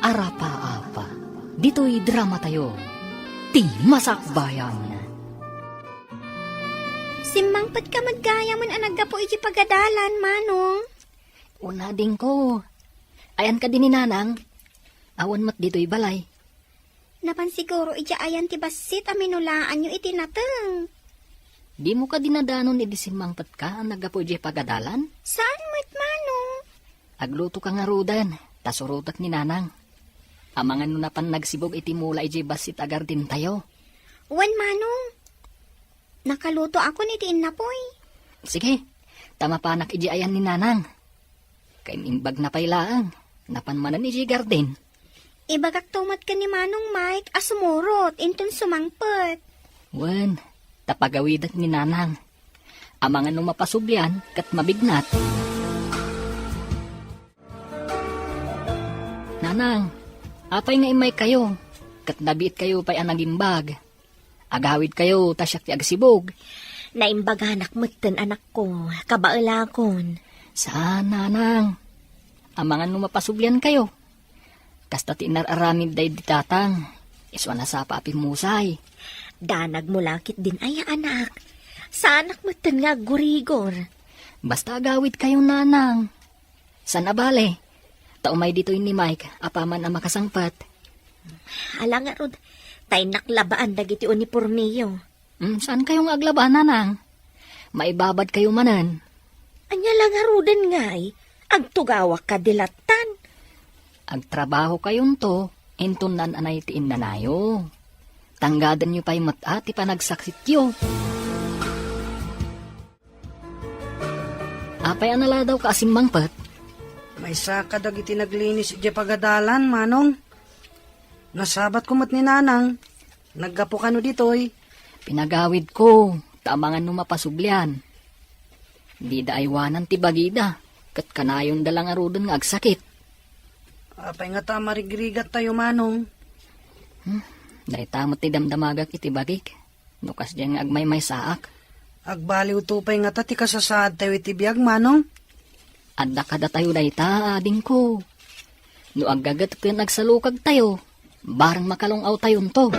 Arapa-apa, dito'y drama tayo. Ti Masakbayan. Simmangpat ka maggaya man anagga po iti pagadalan, manong. Una din ko. Ayan ka din ni Nanang. Awan mat dito'y balay. Napan siguro iti ayan ti basit aminulaan nyo iti nateng. Di mo ka dinadanon iti simmangpat ka ang nagapo iti pagadalan? Saan mo't manong? Agluto ka nga rudan, tasurutak ni Nanang. Amangan na pan nagsibog iti mula iti basit agar din tayo. Wan manong. Nakaluto ako ni Tinapoy. Sige, tama panak iti ayan ni Nanang. Kainimbag na pailaang, napanmanan iti garden. Ibagak tumat ka ni Manong Mike asumurot intun sumangpet. Wan, tapagawidat ni Nanang. Amangan nung mapasublian kat mabignat. Nanang, apay nga imay kayo, kat nabiit kayo pa'y anagimbag. Agawid kayo, tasyak ti agsibog. Naimbaganak mo't anak ko, kabailakon. Saan, Nanang? Amangan nung mapasublian kayo. Kasta ti inararamid day ditatang, iswa na sa papimusay. Danag mo lakit din ay anak. Sa anak mo't nga gurigor. Basta agawid kayo, Nanang. San abale? Taumay dito'y ni Mike, apaman ang makasangpat. Ala nga rod, tay naklabaan dagiti uniformiyo. Saan kayong aglaban, Nanang? Maibabad kayo manan. Anya lang nga roden ngay, agtugawak ka dilatan. Agtrabaho kayon to, intunan anay tiin nanayo. Tanggadan nyo pa'y matati pa nagsaksit yo. Apay anala daw ka asimbangpat? May saka dagiti naglinis iti pagadalan, manong. Nasabat ko mat ni Nanang. Naggapo ka no ditoy. Pinagawid ko, tamangan nung mapasublian. Di da aywanan ti bagida, kat kanayon dalang arudan nga agsakit. Apay nga ta marigrigat tayo, manong. Dahil tamot ti damdamagak iti bagik. Nukas dyan nga agmay may saak. Agbaliw tupay nga ta ti kasasaad tayo iti biyag, manong. Adda kada tayo dahi ta, ading ko. No aggagat ko nagsalukag tayo, barang makalungaw tayon to.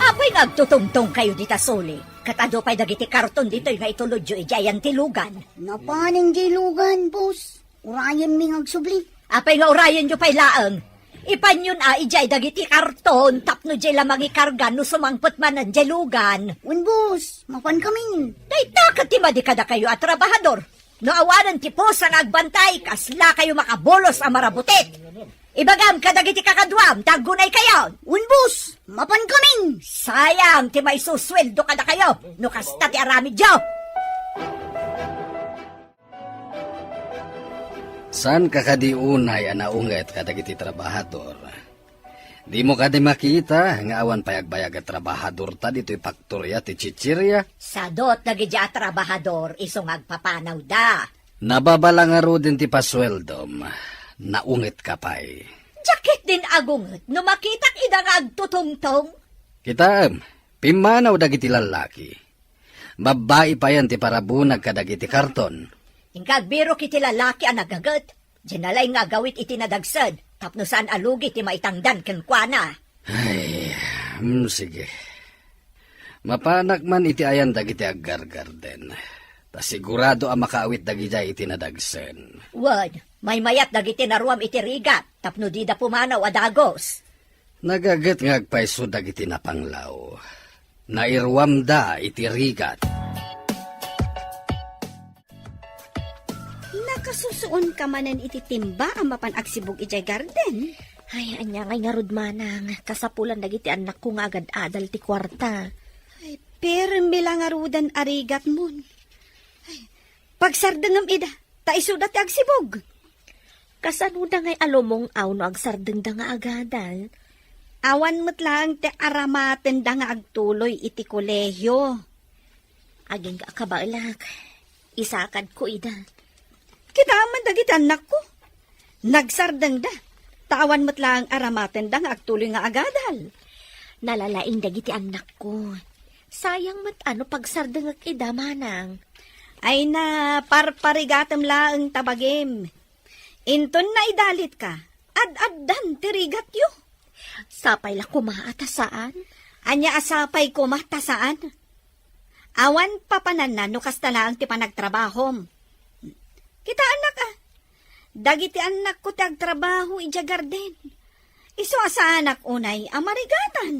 Apay nagtutungtong kayo dita soli. Katado pa'y dagiti karton dito'y nga itulodyo ijayan tilugan. Napaning dilugan, boss. Urayan mi agsubli. Apay nga urayan nyo pa'y laang. Ipanyon ijay dagiti karton tapno jay lamang ikargan no sumangpot man ang dilugan. Wen, boss. Mapan kami. Dayta katimadi kada kayo at trabahador. No awanan ti posa nga agbantay kasla kayo makabolos ang marabutit. Ibagam kadagiti kakadwam, tagunay kayo. Wen, boss. Mapan kami. Sayang, ti may susweldo kada kayo. No kasta ti aramid jo. San kakadiunay anaunget kadagiti trabahador? Di mo kadi makita nga awan payagbayag at trabahador ta dito'y faktorya ti chichirya. Sadot nagiti a trabahador, isong agpapanaw da. Nababala nga ro din ti pasweldom. Naungit ka pa'y. Jakit din agunget, no makitak idang agtutungtong. Kita, pimanaw dagiti lalaki. Babae pa yan ti parabunag kadagiti karton. Ingkagbiro kiti lalaki ang nagagat. Dinalay nga gawit iti nadagsad. Tapno saan alugi ti maitangdan kenkwana. Ay, sige. Mapanak man iti ayan dagiti aggargarden. Ta sigurado ang makaawit dagiti iti nadagsen. Wad, may mayat dagiti naruam iti rigat. Tapno di da pumanaw adagos. Nagagat nga agpaiso dagiti napanglaw. Nairwam da iti rigat. Nakasusuon ka manan iti timba ang mapan agsibog ijay garden. Ay, anya ngay nga rudmanang. Kasapulan dagiti anak ko nga agad adal ti kwarta. Ay, pero bilang arudan arigat mon. Ay, pagsardengam ida, taisuda ti agsibog. Kasanuda ngay alomong aw no agsardeng da nga agadal. Awan mo't lang ti aramaten da nga agtuloy iti kolehyo. Aging ka kabailak. Isakad ko ida. Kita man dagiti anak ko. Nagsardeng da. Tawan mo't lang aramaten da nga agtuloy nga agadal. Nalalaing dagiti anak ko. Sayang mat ano pagsardeng ida manang. Ay na parparigatam laeng tabagim. Inton na idalit ka. Ad-addan tirigat yu. Sapay la kumaata saan? Anya asapay ko matasaan. Awan papanan na no kasta laang ti panagtrabahom. Kita anak ah. Dagiti anak ko ti agtrabaho ija garden. Iso asa anak unay amarigatan.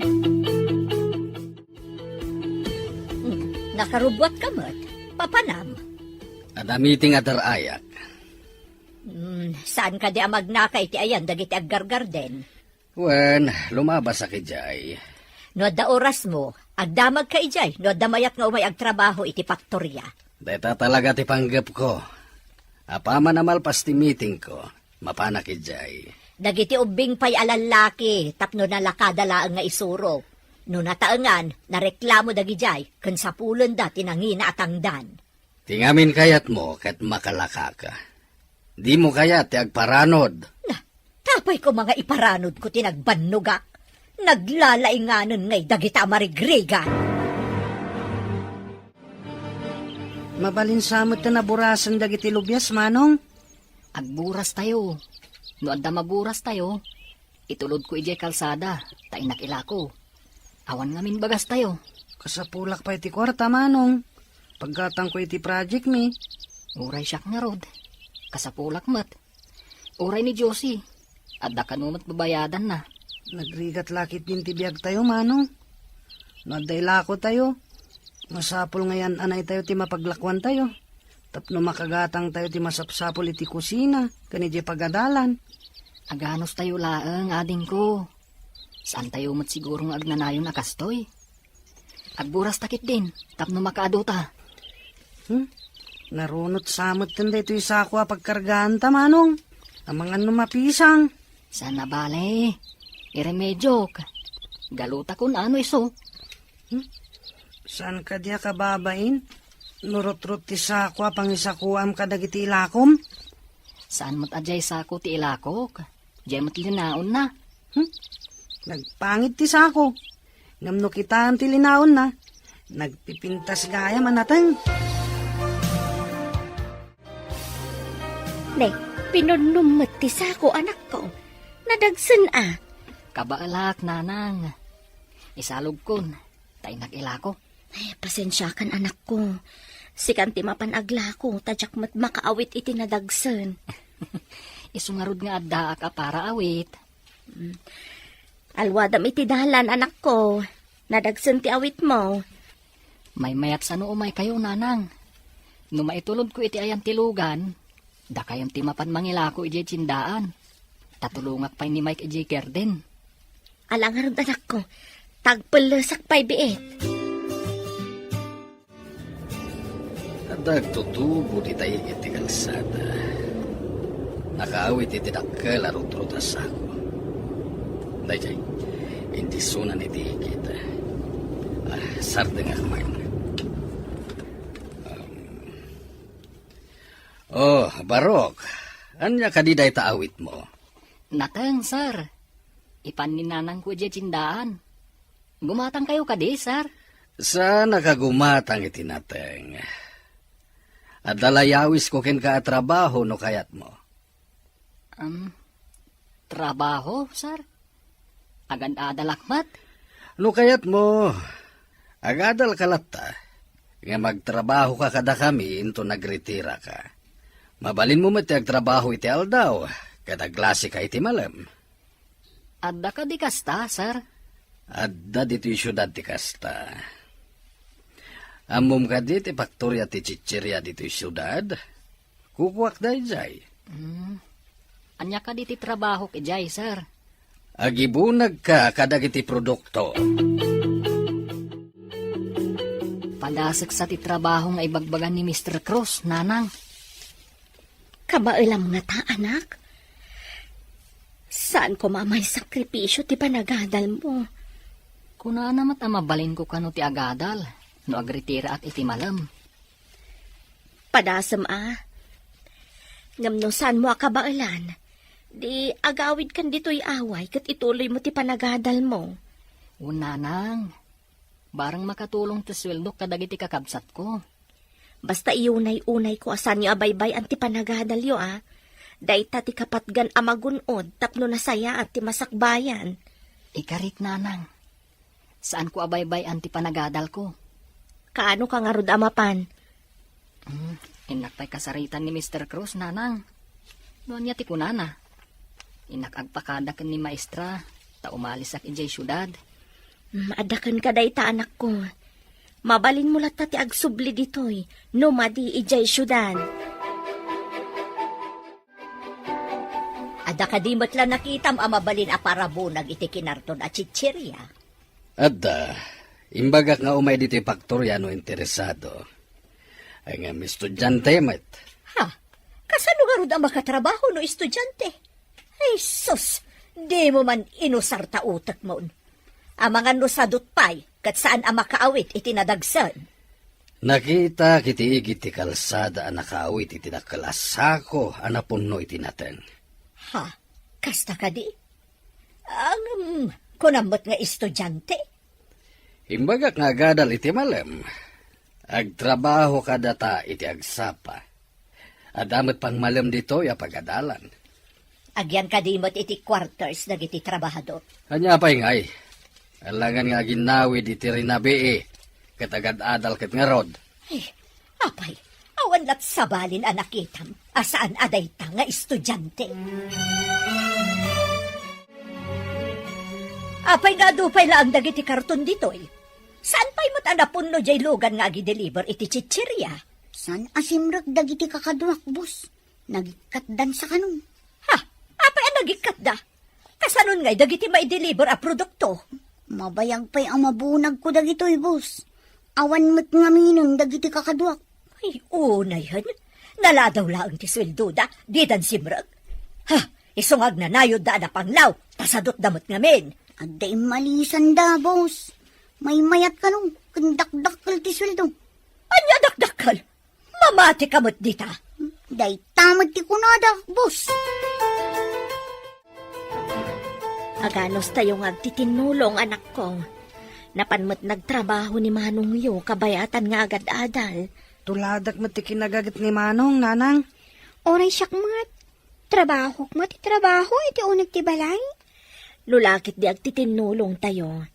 Nakarubwat ka mo't. Papanam. Adamiting atarayak. Saan ka di amagnakay ti ayan dagiti aggargarden? Wen, lumabas sa kijay. No da oras mo, agdamag ka ijay, no da mayat nga umay agtrabaho iti faktorya. Deta talaga ti panggap ko. Apaman namal pas ti meeting ko, mapanak kijay. Dagiti ubing pay alalaki, tapno nalakadalaang nga isuro. No nataangan, nareklamo dagijay, kun sa pulon da tinangina at angdan. Tingamin kayat mo kat makalaka ka. Di mo kayat ti agparanod. Na, tapay ko mga iparanod ko tinagbanugak. Naglalainganon ngay dagita marigrigan. Mabalinsamot na naburasan dagiti lubyas, manong. Agburas tayo. No adda maburas tayo, itulod ko ijay kalsada, tainak ilako. Awan ngamin bagas tayo. Kasapulak pa iti kwarta, manong. Pagkatang ko iti project mi. Uray siyak nga rod. Kasapulak mat. Uray ni Josie. Adda kanumat babayadan na. Nagrigat lakit din ti biyag tayo, manong. Nadaylako tayo. Masapul ngayon anay tayo ti mapaglakwan tayo. Tapno makagatang tayo ti masapsapul iti kusina. Kanidya pagadalan. Aganos tayo laeng, ading ko. Saan tayo mat siguro nga agnanayon na kastoy? Agburas takit din, tapno makaado ta. Narunot samot tanda ito isakwa pagkargaan ta, manong. Amangan numapisang. Sana bale, iremedyo ka. Galuta kun ano iso. Saan ka diya kababain? Nurot-rot ti sakwa pangisakuam ka dagiti ilakom? Saan mat ajay sako ti ilakok? Diyan mat linaon na. Nagpangit ti sako. Ngamno kitaan ti linaon na. Nagpipintas gaya manatang. Ne, pinunumot ti sako anak ko. Nadagsan ah. Kabaalak, nanang. Isalog kun, tainak ilako. Ay, pasensya kan anak ko. Sikan ti mapanagla ko, tadyak mat makaawit iti nadagsan. Isungarod nga adda ka para awit. Alwadam iti dalan anak ko. Nadagsan ti awit mo. May mayat sa umay kayo, nanang. No maitulod ko iti ayan tilugan, da kayong timapan mangilako iti tsindaan. Tatulungak pa ni Mike iti garden. Alangarod anak ko, tagpalasak pa'y biit. Dagtutubo di tayo iti kalsada. Nakaawit iti dakkel arot-rot asako. Dayjay, hindi sunan iti kita. Sarde nga kamay. Barok. Anya kadiday taawit mo? Natang, sir. Ipan ni nanang ko iti tsindaan. Gumatang kayo kadi, sir. Sana kagumatang iti nateng. At dalayawis ko ken ka trabaho no kayat mo. Trabaho, sir? Agad adalakmat? No kayat mo, agadal kalata. Nga magtrabaho ka kada kami into nagretira ka. Mabalin mo mati agtrabaho iti aldaw, kada klase ka iti malam. Adda ka di kasta, sir? Adda dito yung syudad ti kasta. Amom ka di ti faktorya ti chichirya dito yung syudad. Kukuwak da jay. Anya ka di ti trabaho kajay, sir? Agibunag ka kadag iti produkto. Padasek sa ti trabaho nga ibagbagan ni Mr. Cruz, nanang. Kabailam nga ta, anak. Saan ko mamay sakripisyo ti panagadal mo? Kuna namat mabalin ko kano ti agadal, no agritira at iti malam. Padasam Ngamno saan mo akabailan? Di agawid kan dito'y away kat ituloy mo ti panagadal mo. Nanang, barang makatulong ti sweldo kadag iti kakabsat ko. Basta iunay-unay ko asan nyo abaybay ang ti panagadalyo Dayta ti kapatgan amagunod tapno nasaya at ti masakbayan. Ikarit nanang. Saan ko abaybay anti panagadal ko? Kaano ka nga rod amapan? Inakpay kasaritan ni Mr. Cruz, nanang. Noon niya ti kunana. Inakagpakadak ni maestra, ta umalis ak ijay syudad. Adakan ka dayta anak ko. Mabalin mo lata ti agsubli ditoy, no madi ijay syudad. Ada kadimot lang nakitam amabalin a parabunag iti kinarton at chichirya. Adda, imbagak nga umay dito faktorya no interesado. Ay nga estudyante met. Ha? Kasano nga rod ang makatrabaho no estudyante? Ay sus, di mo man inusar ta utak mo. Ang mga nusadot pay, kat saan ang makaawit itinadagsan. Nakita kiti igiti kalsada ang nakaawit iti nakalasako anapunno iti naten. Ha? Kasta ka di? Ang kunamot nga estudyante? Imbagak nga gadal iti malem. Agtrabaho ka data iti agsapa. Adamot pang malem dito ya pagadalan. Agyan kadimot iti quarters nag iti trabahador. Kanya pa'y ngay. Alangan nga ginawi iti rinabi katagad adal kat nga rod. Ay, apay, awan lat sabalin anakitam, asaan aday ta nga estudyante. Apay nga dupay laang dagiti karton ditoy. Saan pa'y matanapon no jay lugan nga agi-deliver iti chichirya? San asimrag dagiti kakadwak, boss? Nagikatdan sa kanong. Ha? Apay ang nagikat da? Kasanon nga'y dagiti mai-deliver a produkto? Mabayag pa'y ang mabunag ko dagitoy, boss. Awan mo't nga minong dagiti kakadwak. Ay, una yan. Naladaw laang ti sweldo da, di dan simrag. Ha? Isungag na nayod da na panglaw, tasadot damot ngamin. Aday malisan da, boss. May mayat ka nung kandakdakal ti sweldo. Anya dakdakal? Mamati kamot dita. Day tamad ti kunada, boss. Aganos tayo nga titinulong anak ko. Napanmat nagtrabaho ni Manong Yu, kabayatan nga agad-adal. Tuladak mo ti kinagagat ni Manong, nanang. Oray siyak mat. Trabaho mo ti trabaho, iti unag ti balay. Lulakit di agtitinulong tayo.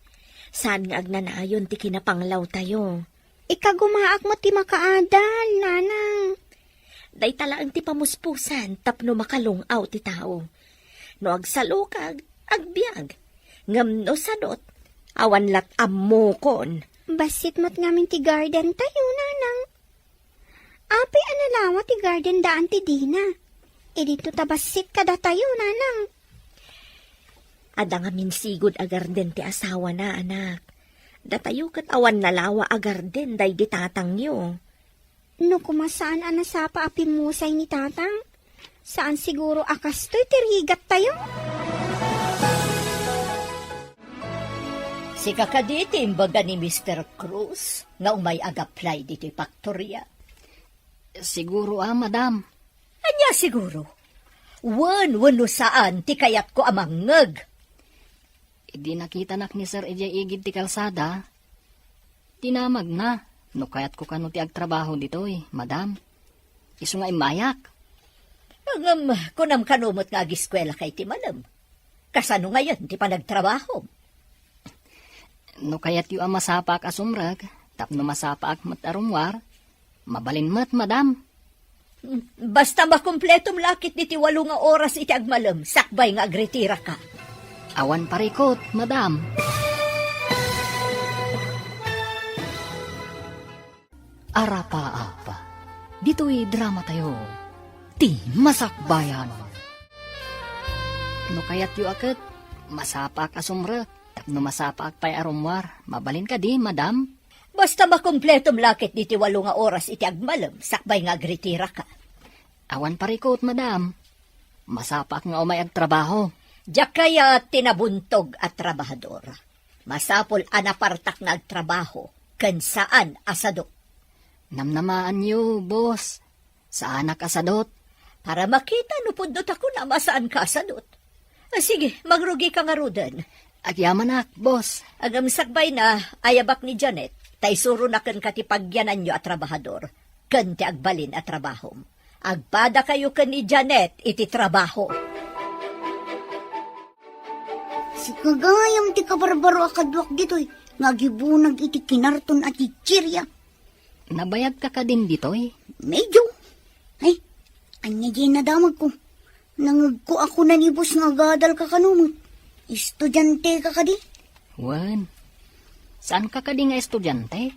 Saan nga agnanayon ti kinapanglaw tayo. Ikagumaak mo ti makaadal, nanang. Day talaang ti pamuspusan, tapno makalungaw ti tao. No agsalukag, agbiag, ngam no sadot, awan lat ammokon. Basit mo't ngamin ti garden tayo, nanang. Apay analawa ti garden daan ti Dina. E dito tabasit kada tayo, nanang. Ada nga minsigod agarden ti asawa na, anak. Datayo kat awan nalawa agarden day di tatang yo. No kumasaan anasapa apimusay ni tatang? Saan siguro akastoy tirigat tayo? Si kakaditi imbaga ni Mr. Cruz nga umay ag-apply dito faktorya. Siguro madam. Anya siguro? Wano saan ti kayat ko amangag. Idi nakita nak ni Sir Ejay igid ti kalsada. Tinamag na. No kayat ko kano ti agtrabaho ditoy, madam. Isu nga imayak. Ngam, kunam kanumot nga ag-eskwela kay ti malam. Kasano ngayon ti panagtrabaho? No kayat yu ang masapak asumrag, tapno masapak mat arumwar, mabalin mat, madam. Basta makumpletong lakit di ti 8 nga oras iti agmalam, sakbay nga agretira ka. Awan parikot, madam. Arapa-apa. Dito'y drama tayo. Ti masakbayan. No kayat yu akit, masapak asumrag, tapno masapak pa'y arumwar, mabalin ka di, madam. Basta makumpletong lakit di ti 8 nga oras iti agmalam, sakbay nga agretira ka. Awan parikot, madam. Masapak nga umay agtrabaho. Diyak kaya tinabuntog at trabahador. Masapol anapartak na agtrabaho, kan saan asadot. Namnamaan niyo, boss. Saan nakasadot? Para makita no pundot ako na masaan ka asadot. Sige, magrugi ka nga rudan. Agyamanak, boss. Agam sakbay na ayabak ni Janet, tay suro na kan katipagyanan nyo at trabahador. Kan ti agbalin at trabaho. Agpada kayo kan ni Janet iti trabaho. Si kagayam ti kabarbaro akadwak ditoy. Ngagibunag iti kinarton at ichirya. Nabayag ka din ditoy. Medyo. Ay, anya di nadamag ko. Nangag ko ako nanibos nga gadal ka kanumot. Estudyante ka kadi. Wan, saan ka nga estudyante?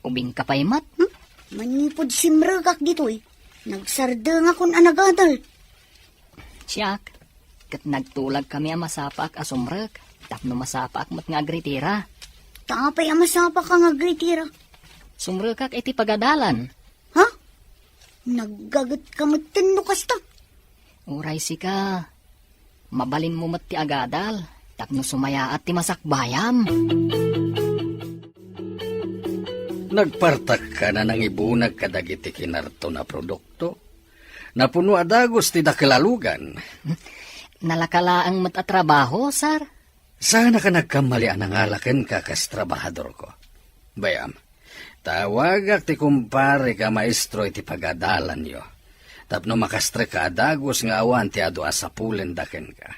Ubing ka pa'y mat? Manipod simragak ditoy. Nagsarda nga kun anagadal. Siyak, kat nagtulag kami ang masapak asumrek. Tapno masapak mat nga agritira. Tapay amasapa ka nga gritira. Sumrekak iti pagadalan. Ha? Naggagat ka matino kasta. Uray si ka. Mabalin mo mat ti agadal. Tapno sumaya at ti masakbayam. Nagpartak ka na nang ibunag kadagiti kinarto na produkto. Napuno adagos ti dakalalugan. Nalakalaang mat at trabaho, sir. Sana ka nagkamali ang nangalaken ka kas trabahador ko. Bayam, tawagak ti kumpare ka maestro iti pagadalan yo. Tapno makastre ka adagos nga awan ti adu asapulen daken ka.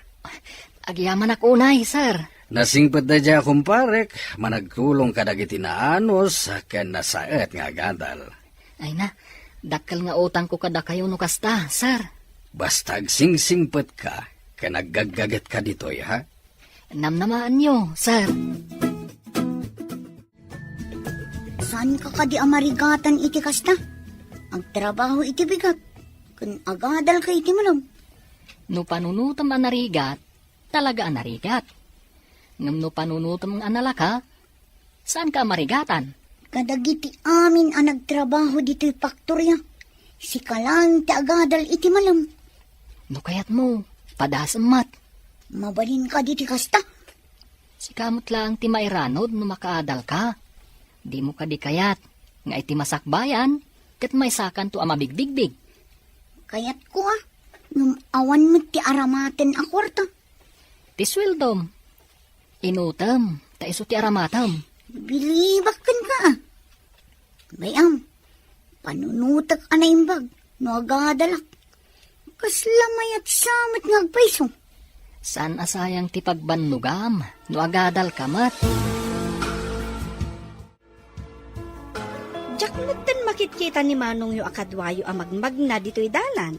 Agyaman ako unay, sir. Nasingpet da dya kumparek, managtulong ka dagiti naanos ken nasaet nga gadal. Ay na, dakkel nga utang ko kada kayo no kasta, sir. Basta agsingsingpet ka, ken naggaggaget ka ditoy, ha? Namnamaan nyo, sir. Saan ka kadi amarigatan iti kasta? Ang trabaho iti bigat. Kun agadal ka iti malam. No panunutam ang narigat, talaga ang narigat. Ngam no panunutam ang analaka, saan ka marigatan? Kadagiti amin ang nagtrabaho dito'y faktorya. Si kalang ti agadal iti malam. No kayat mo, padasam mat. Mabalin ka diti kasta. Si kamot lang ti mairanod no makaadal ka. Di mo ka di kayat, nga iti masakbayan, kat may sakan to amabigbigbig. Kayat ko nung awan mo ti aramaten a kwarta. Ti sweldom. Inutam, ta iso ti aramatam. Bilibakan ka Bayam, panunutak anaimbag, no agadalak. Kaslamayat samot ngagpaiso. Saan asayang ti pagbanlugam, no agadal kamat. Jak mutten makitkita ni Manong yu akadwayo ang magmagna dito'y dalan.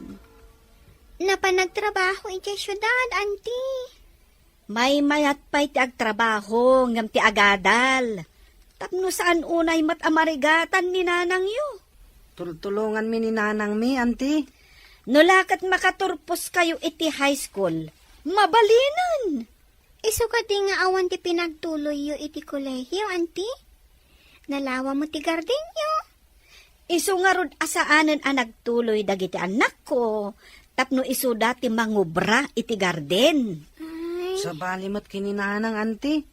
Napanagtrabaho iti syudad, auntie. May mayat pa'y ti agtrabaho ngam ti agadal. Tapno saan unay mat amarigatan ni nanang yu. Tultulungan mi ni nanang mi, auntie. Nulakat makaturpos kayo iti high school. Mabalinan. Iso ka di nga awan ti pinagtuloy yu iti kolehiyo, auntie. Nalawa mo ti garden yu. Iso nga rod asaanan ang nagtuloy dagiti anak ko. Tapno iso dati mangubra iti garden. Sa balimot kininanang, auntie.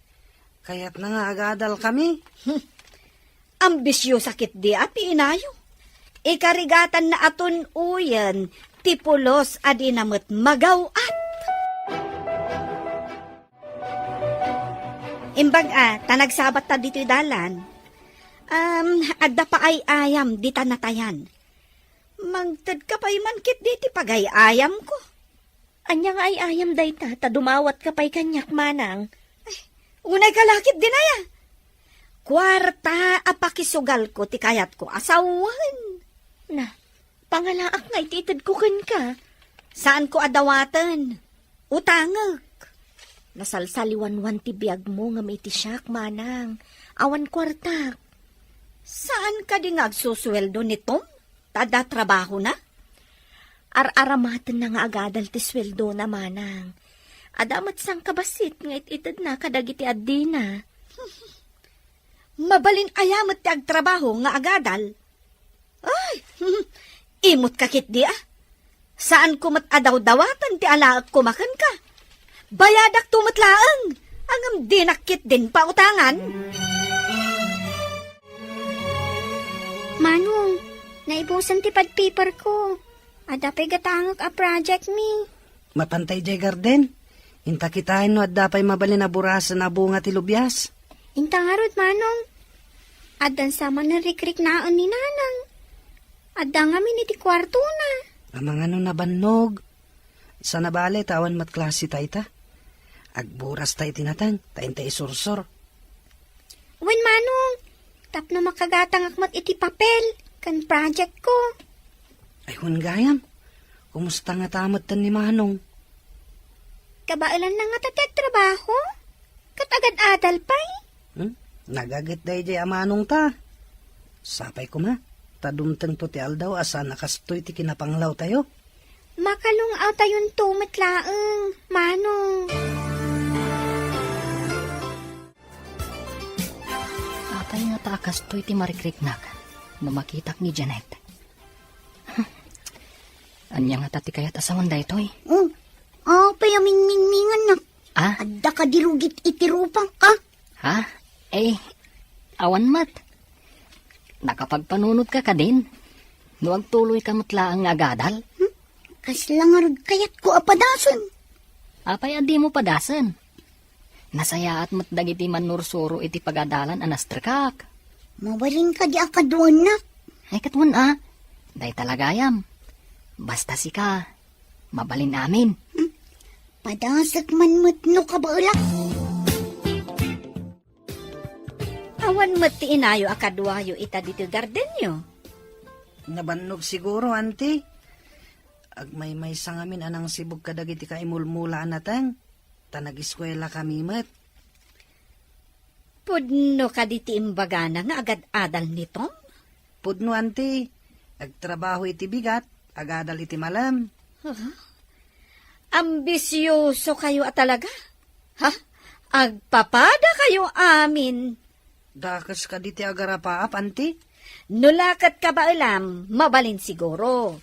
Kaya't na nga agadal kami. Ambisyo sakit di ati inayo. Ikarigatan na aton uyan, tipulos adinamot magawat. Imbag tanagsabat ta dito'y dalan. Adda pa ay ayam di tanatayan. Mangtad ka pa'y mankit di pagay ayam ko. Anya nga ay ayam dayta, ta dumawat ka pa'y kanyak manang. Unay kalakit din aya. Kwarta apakisugal ko ti kayat ko asawan. Na, pangalaak nga ititid ko ka. Saan ko adawatan? Utangag. Nasalsaliwan-wan ti biyag mo nga may tisyak manang. Awan kwarta. Saan ka di ngagsusweldo nito? Tada trabaho na? Ar-aramatan na nga agadal ti sweldo na manang. Adamat sang kabasit nga ititid na kadagiti addina. Mabalin ayamat ti agtrabaho nga agadal. Ay, imot kakit di Saan ko mat adaw-dawatan ti alaak kumakan ka? Bayadak tumatlaang. Angam dinakit din pa utangan. Manong, naibusan ti paper ko. Adapay gatangak a project mi. Mapantay jay garden. Inta kitain no at dapay mabalin na burasan na bunga ti lubyas. Intangarod, Manong. Adan sama na rikrik naon ni nanang. Adda nga min iti kwarto na. Ang mga nabannog. Sa nabali, tawan mat klase tayo ta. Agburas tayo tinatang, tayo tayo sursor. Wen manong, tapno makagatang akmat iti papel, kan project ko. Ay, gayam. Kumusta nga tamat tan ni Manong? Kabailan na nga tatag trabaho. Katagad adal pa'y. Nagagit dahi jay amanong ta. Sapay ko ma. Tadumteng to ti aldaw asa nakastoy ti kinapanglaw tayo. Makalung aw tayon tumit laeng, manong. Atay nga taakas to'y ti marikriknak no makitak ni Janet. Anya nga tati kayat asawan da ito'y. Payaming-mingmingan na. Ah? Adda ka dirugit itirupang ka. Ha? Awan mat. Nakapagpanunod ka ka din. No agtuloy ka matla ang agadal. Kaslangarod kayat ko apadason. Apay adi mo padasan. Nasaya at matdagiti manursuro iti pagadalan anastrakak. Mawaling ka di akaduan na. Ay katwan Day talagayam. Basta si ka. Mabalin amin. Padasak man matno ka ba ulak? Awan mo't ti inayo akadwayo ita dito gardenyo. Nabannog siguro, auntie. Agmay-may sa ngamin anang sibog kadagiti ka imulmula anatang. Tanag-eskwela kami mat. Pudno ka diti imbagana nga agad adal nito. Pudno, auntie. Agtrabaho iti bigat, agadal iti malam. Ambisyoso kayo talaga. Ha? Agpapada kayo amin. Dakas ka diti agarapaap, auntie. Nulakat ka ba alam, mabalin siguro.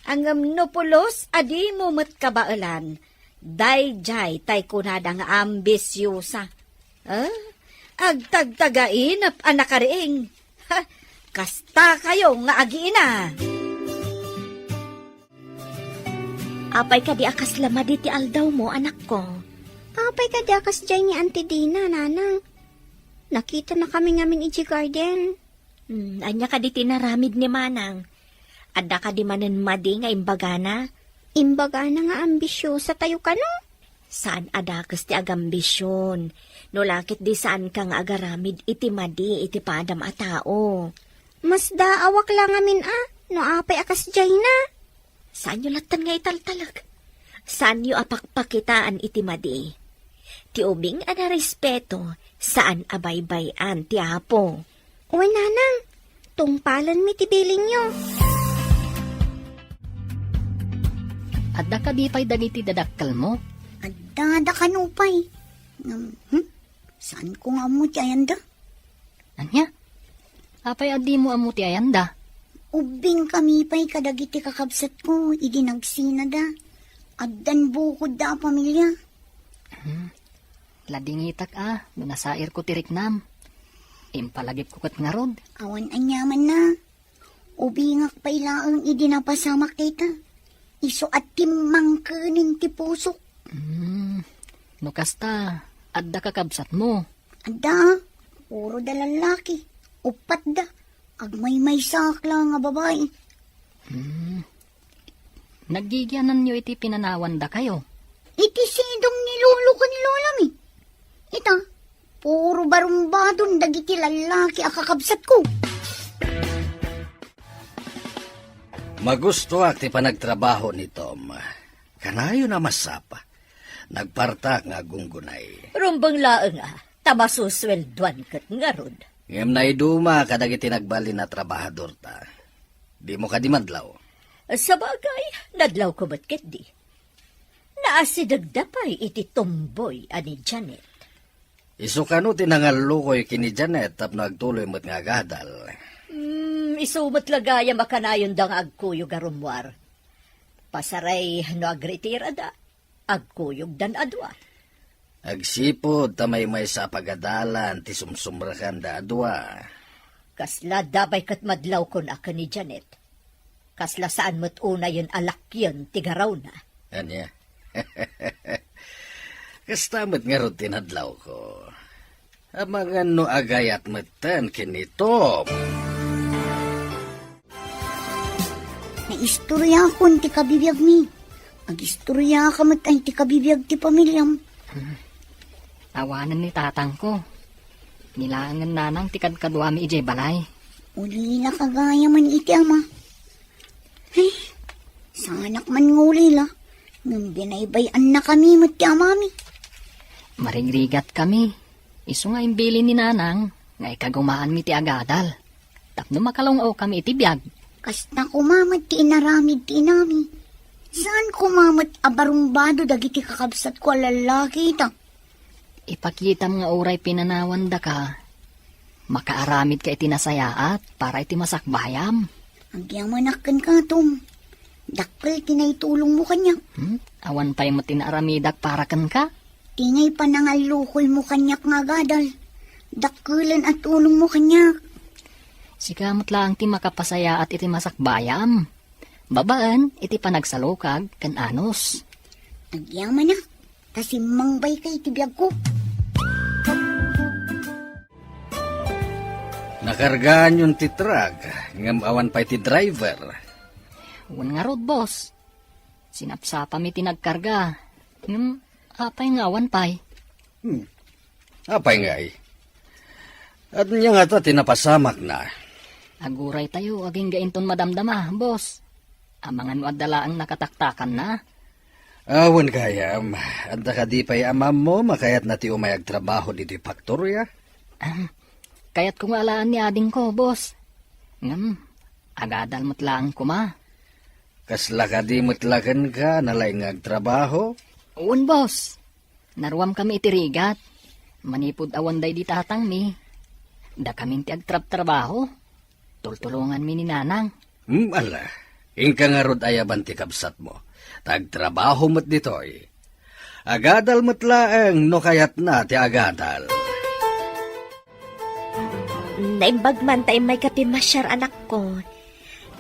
Ang amnopulos, adi mo mat ka ba alam. Dayjay tay kunada nga ambisyosa. Agtagtagain ap anakariing. Kasta kayo nga agiina. Apay ka di akas lama di ti aldaw mo, anak ko. Apay ka dakas jay ni Auntie Dina, nanang. Nakita na kami ngamin iti garden. Anya ka di tinaramid ni Manang. Adda ka di manen madi nga imbagana. Imbaga na nga ambisyosa tayo ka no? Saan adakas ti agambisyon? No lakit di saan ka nga agaramid iti madi iti padam a tao. Mas daawak lang amin no apay akas jay na. Saan yu latan nga italtalag? Saan yu apakpakitaan iti madi? Ti ubing ana respeto, saan abaybayan ti apo? Uy, nanang, tungpalan mi ti biling nyo. Adda ka di pa'y dagiti dadakkel mo. Adda ka nupay. Saan ko nga mo ti ayanda? Anya? Apay adi mo amo ti ayanda. Ubing kami pa'y kadagiti kakabsat ko, idi nagsina da. Addan bukod da pamilya. Ladingitak no nasair ko tiriknam. Impalagip ko kat nga rod. Awan anyaman na. Ubingak pa ilaang idi napasamak kita. Iso at timangkanin ti pusok. No kasta, adda kakabsat mo. Adda, puro da lalaki. Upat da. Agmay-may sakla nga babae. Nagigyanan nyo iti pinanawan da kayo. Iti sidong ni lolo ko ni lola mi. Ita, puro barumbadon dagiti lalaki akakabsat ko. Magusto ak ti panagtrabaho ni Tom. Kanayo na masapa. Nagpartak nga gunggunay. Rumbang laeng tamasuswelduan kat nga rod. Ngem na iduma kadagiti nagbali na trabahador ta. Di mo kadimadlaw. Sa bagay, nadlaw ko ba't ket di? Naasidagdapay iti tomboy ani Janet. Isukano tinangalukoy kini Janet tap nagtuloy mo't nga gadal. Isumat lagaya makanayon dang agkuyog arumwar. Pasaray no agritira da, agkuyog dan adwa. Agsipod tamay may sa pagadalan ti sumsumrakan da adwa. Kasla dabay kat madlaw ko na ka ni Janet. Kasla saan mo't una yun alakyon tigaraw na. Anya? Kastamot nga ron tinadlaw ko. Amangan no agayat matan kini Tom. istorya akon ti kabibiyag mi. Ag-istorya ka mat ay ti kabibiyag ti pamilyam. Awanan ni tatang ko. Nilangan nanang tikad kadwami ijay balay. Uli na kagaya man iti ama. Ay, sa anak man nguli la. Nung binaybayan na kami mat ti amami. Marigrigat kami. Isu nga imbili ni nanang, nga ikagumaan mi ti agadal. Tapno makalungaw kami iti biyag. Kasta kumamat ti inaramid ti inami. Saan kumamat abarumbado dagiti kakabsat ko lalaki ita? Ipakita nga uray pinanawan da ka. Makaaramid ka iti nasayaat para iti masakbayam. Agyamanakan ka, Tom. Dakkel tinaitulong mo kanya. Awan pa'y mo tinaramidak para kan ka. Tingay pa nangalukoy mo kanyak nga gadal. Dakkelan at tulong mo kanyak. Sikamot lang ti makapasaya at iti masakbayam. Babaan, iti panagsalukag kan anos. Agyaman na. Kasi mangbay kay tibiyag ko. Nakargaan yung titrag, ngam awan pa iti driver. Wan nga rod, boss. Sinapsapa mi tinagkarga. Apay nga awan pa'y. Apay nga eh. At niya nga ta tinapasamak na. Aguray tayo, aging gainton madamdama, boss. Amangan wadala ang nakataktakan na. Awan kayam, at nakadi pa'y amam mo, makayat na ti umayag trabaho dito faktorya. Kaya't kung alaan ni ading ko, boss. Agadal mo't lang kuma. Kasla ka di mutlakan ka, nalay nga trabaho. Uwan, boss. Naruam kami itirigat. Manipod awan day di tatang mi. Da kaming ti agtrab-trabaho. Tultulungan mi ni nanang. Ala, ingka nga rod ayaban ti kabsat mo. Tagtrabaho mo't ditoy. Agadal mo't laeng, no kayat na ti agadal. Naimbag man tayo may kapimasyar anak ko.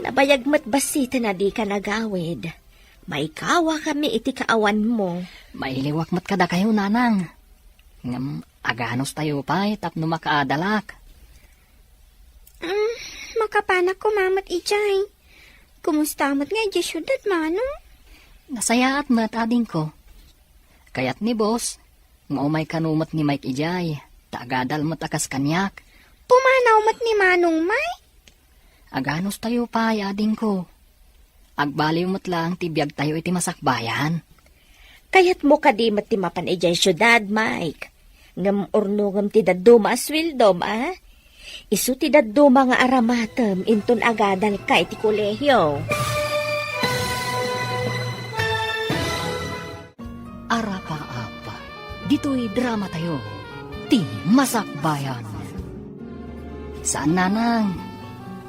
Nabayag mo't basita na di ka nagawid. May kawa kami iti kaawan mo. Mailiwak mat kada kayo, nanang. Aganos tayo pa'y tapno makaadalak. Makapanak ko mamat ijay. Kumusta mat nga ijay syudad manong? Nasayaat mat ading ko. Kayat ni boss, nga umay kanumat ni Mike ijay. Taagadal mat akas kanyak. Pumanaw mat ni manong may? Aganos tayo pa'y ading ko. Agbaliw mo't lang tibiyag tayo iti masakbayan. Kayat mo kadimat ti mapan ijay syudad, Mike. Ngam ornungam ti daduma aswildom, ah? Isu ti daduma nga aramatem inton agadal ka iti kolehyo. Arapa-apa, dito'y drama tayo. Ti masakbayan. Saan nanang?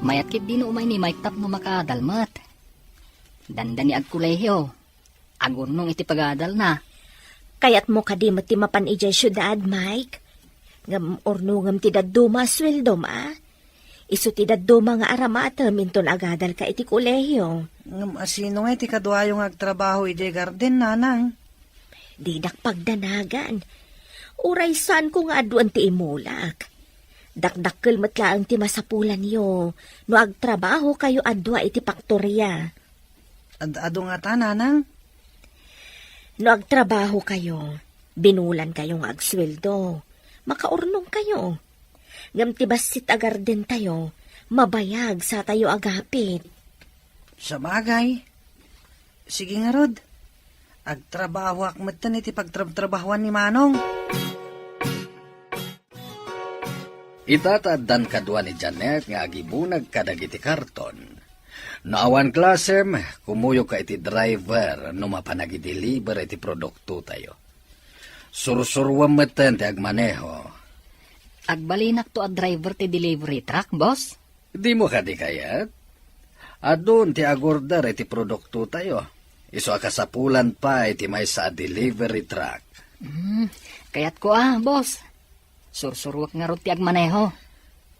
Mayat kit di no umay ni Mike tap no makadalmat. Dandani ag kolehyo. Agurnong iti pagadal na. Kayat mo kadimat ti mapan ijay syudad, Mike. Ngam ornungam ti daduma aswildom, ah? Isu ti daduma nga aramatem inton agadal ka iti kolehyo. Asino nga iti kadwayong agtrabaho iti garden, nanang? Didak pagdanagan. Uray saan ko nga aduan ti imulak. Dakdakkel matlaang ti masapulan yo. No agtrabaho kayo adwa iti faktorya. Ado nga ta, nanang? No agtrabaho kayo, binulan kayong agsweldo. Makaurnong kayo. Ngam ti basit agarden tayo, mabayag sa tayo agapit. Sa bagay. Sige nga, Rod. Agtrabaho akmatan iti pagtrabahuan ni Manong. Itataddan kadwa ni Janet nga agibunag kadagiti karton. Naawan klasem, kumuyo ka iti driver no mapanagideliver iti produkto tayo. Sursurwam meten ti agmaneho. Agbalinak to a driver ti delivery truck, boss? Di mo ka di kayat? Adun ti agordar iti produkto tayo. Iso akasapulan pa iti may sa delivery truck. Kayat ko boss. Sursurwak nga rot ti agmaneho.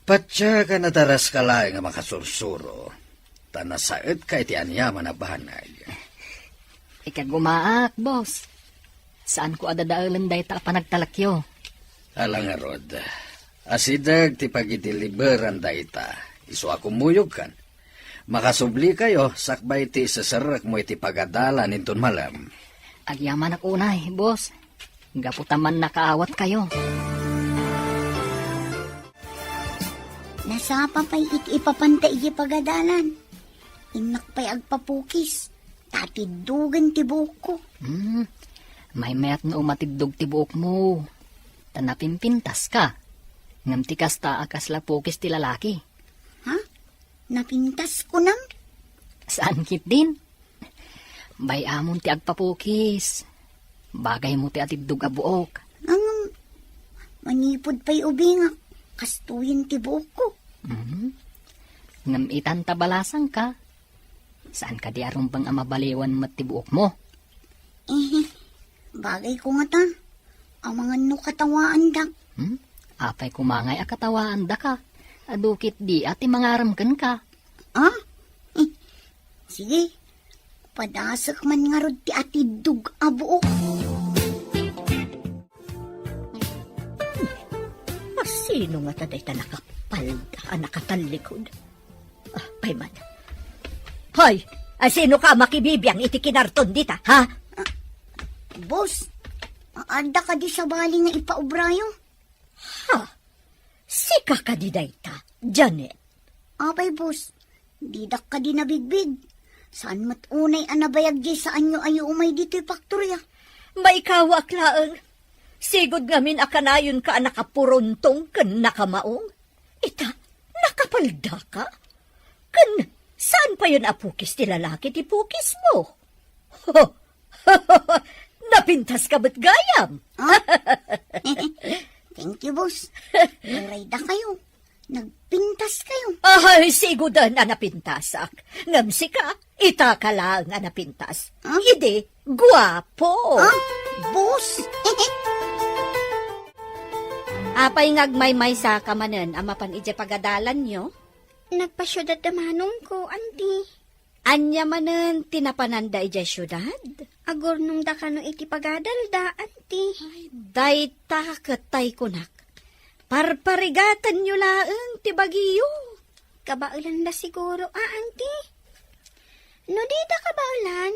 Patya ka nataras ka lang nga makasursuro. Tanasaet ka iti anyaman na bahanay. Ikagumaak, boss. Saan ko adadaalan day ta panagtalakyo? Alang nga Rod, asidag ti pagideliveran da ita. Iso ako muyog kan. Makasubli kayo, sakbay ti sasarak mo iti pagadala ninton malam. Agyaman ak unay, boss. Gaputaman nakaawat kayo. Nasapa pa'y ipapantay iti pagadalan. Inak pa'y agpapukis. Tatidugan ti buhok ko. May mayat na umatidog ti buok mo. Tanapimpintas ka. Ngam ti kasta akas lapukis ti lalaki. Ha? Napintas ko nang? Saan kit din? Bay amon ti agpapukis. Bagay mo ti atidog a buok. Ang manipod pa'y ubingak. Kastuyin ti buhok ko. Ngam itan tabalasang ka. Saan ka di arumbang amabaliwan mat ti buok mo? Bagay ko nga ta. Ang mga katawaan dak. Apay kumangay a katawaan da ka. Adukit di ati mangaramkan ka. Ah? Sige. Padasak man nga rod ti atidug a buok. Sino nga taday ta nakapalda, nakatalikod? Payman. Hoy! Sino ka makibibiyang iti kinarton dita, ha? Boss, anda ka di sa bali nga ipaubrayo. Ha? Sika ka di dayta, Janet. Apay, boss, didak ka di nabigbig. Saan mat unay anabayag di sa anyo ayo umay dito faktorya? Maikawak laang. Sigod ngamin akanayon ka nakapurontong kan nakamaong. Ita, nakapalda ka? Kan, saan pa yun apukis ti lalaki ti pukis mo? Napintas ka ba't gayam? Thank you, boss. Rayda kayo. Nagpintas kayo. Ay, sigudan na napintasak. Ngamsi ka, ita ka lang nga napintas. Hindi, guwapo. Boss! Apay ngagmay-may sa kamanen, amapan ije pagadalan nyo. Nagpasyudad da manong ko, auntie. Anya manen tinapananda ije syudad. Agor nung da kano iti pagadal da, auntie. Dayta katay kunak. Parparigatan nyo laeng ti bagiyo. Kabaulan da siguro, auntie. No di da kabaulan,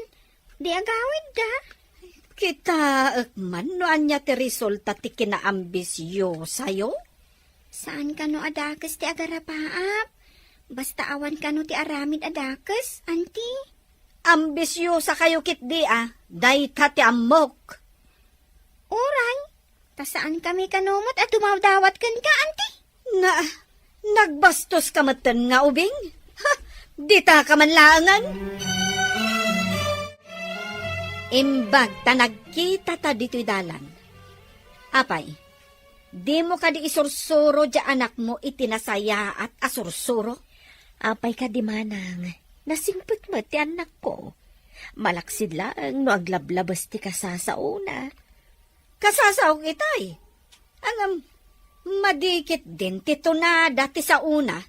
di agawid da. Kita man no anya ti resulta ti kinaambisyo sayo. Saan kano adakas ti agarapaap? Basta awan kano ti aramid adakas, auntie. Ambisyo sa kayo kit di dayta ti amok. Uray, tasaan kami kanomot at dumawdawat kan ka, auntie? Nagbastos ka matan nga ubing? Ha, dita ka man laangan. Imbag ta nagkita ta dito'y dalan. Apay, di mo ka di isursuro dya anak mo itinasaya at asursuro? Apay ka di manang, nasimpot mo ti anak ko. Malaksid lang no aglablabas ti kasasauna. Kasasaw itay. Ang madikit din tito na dati sa una.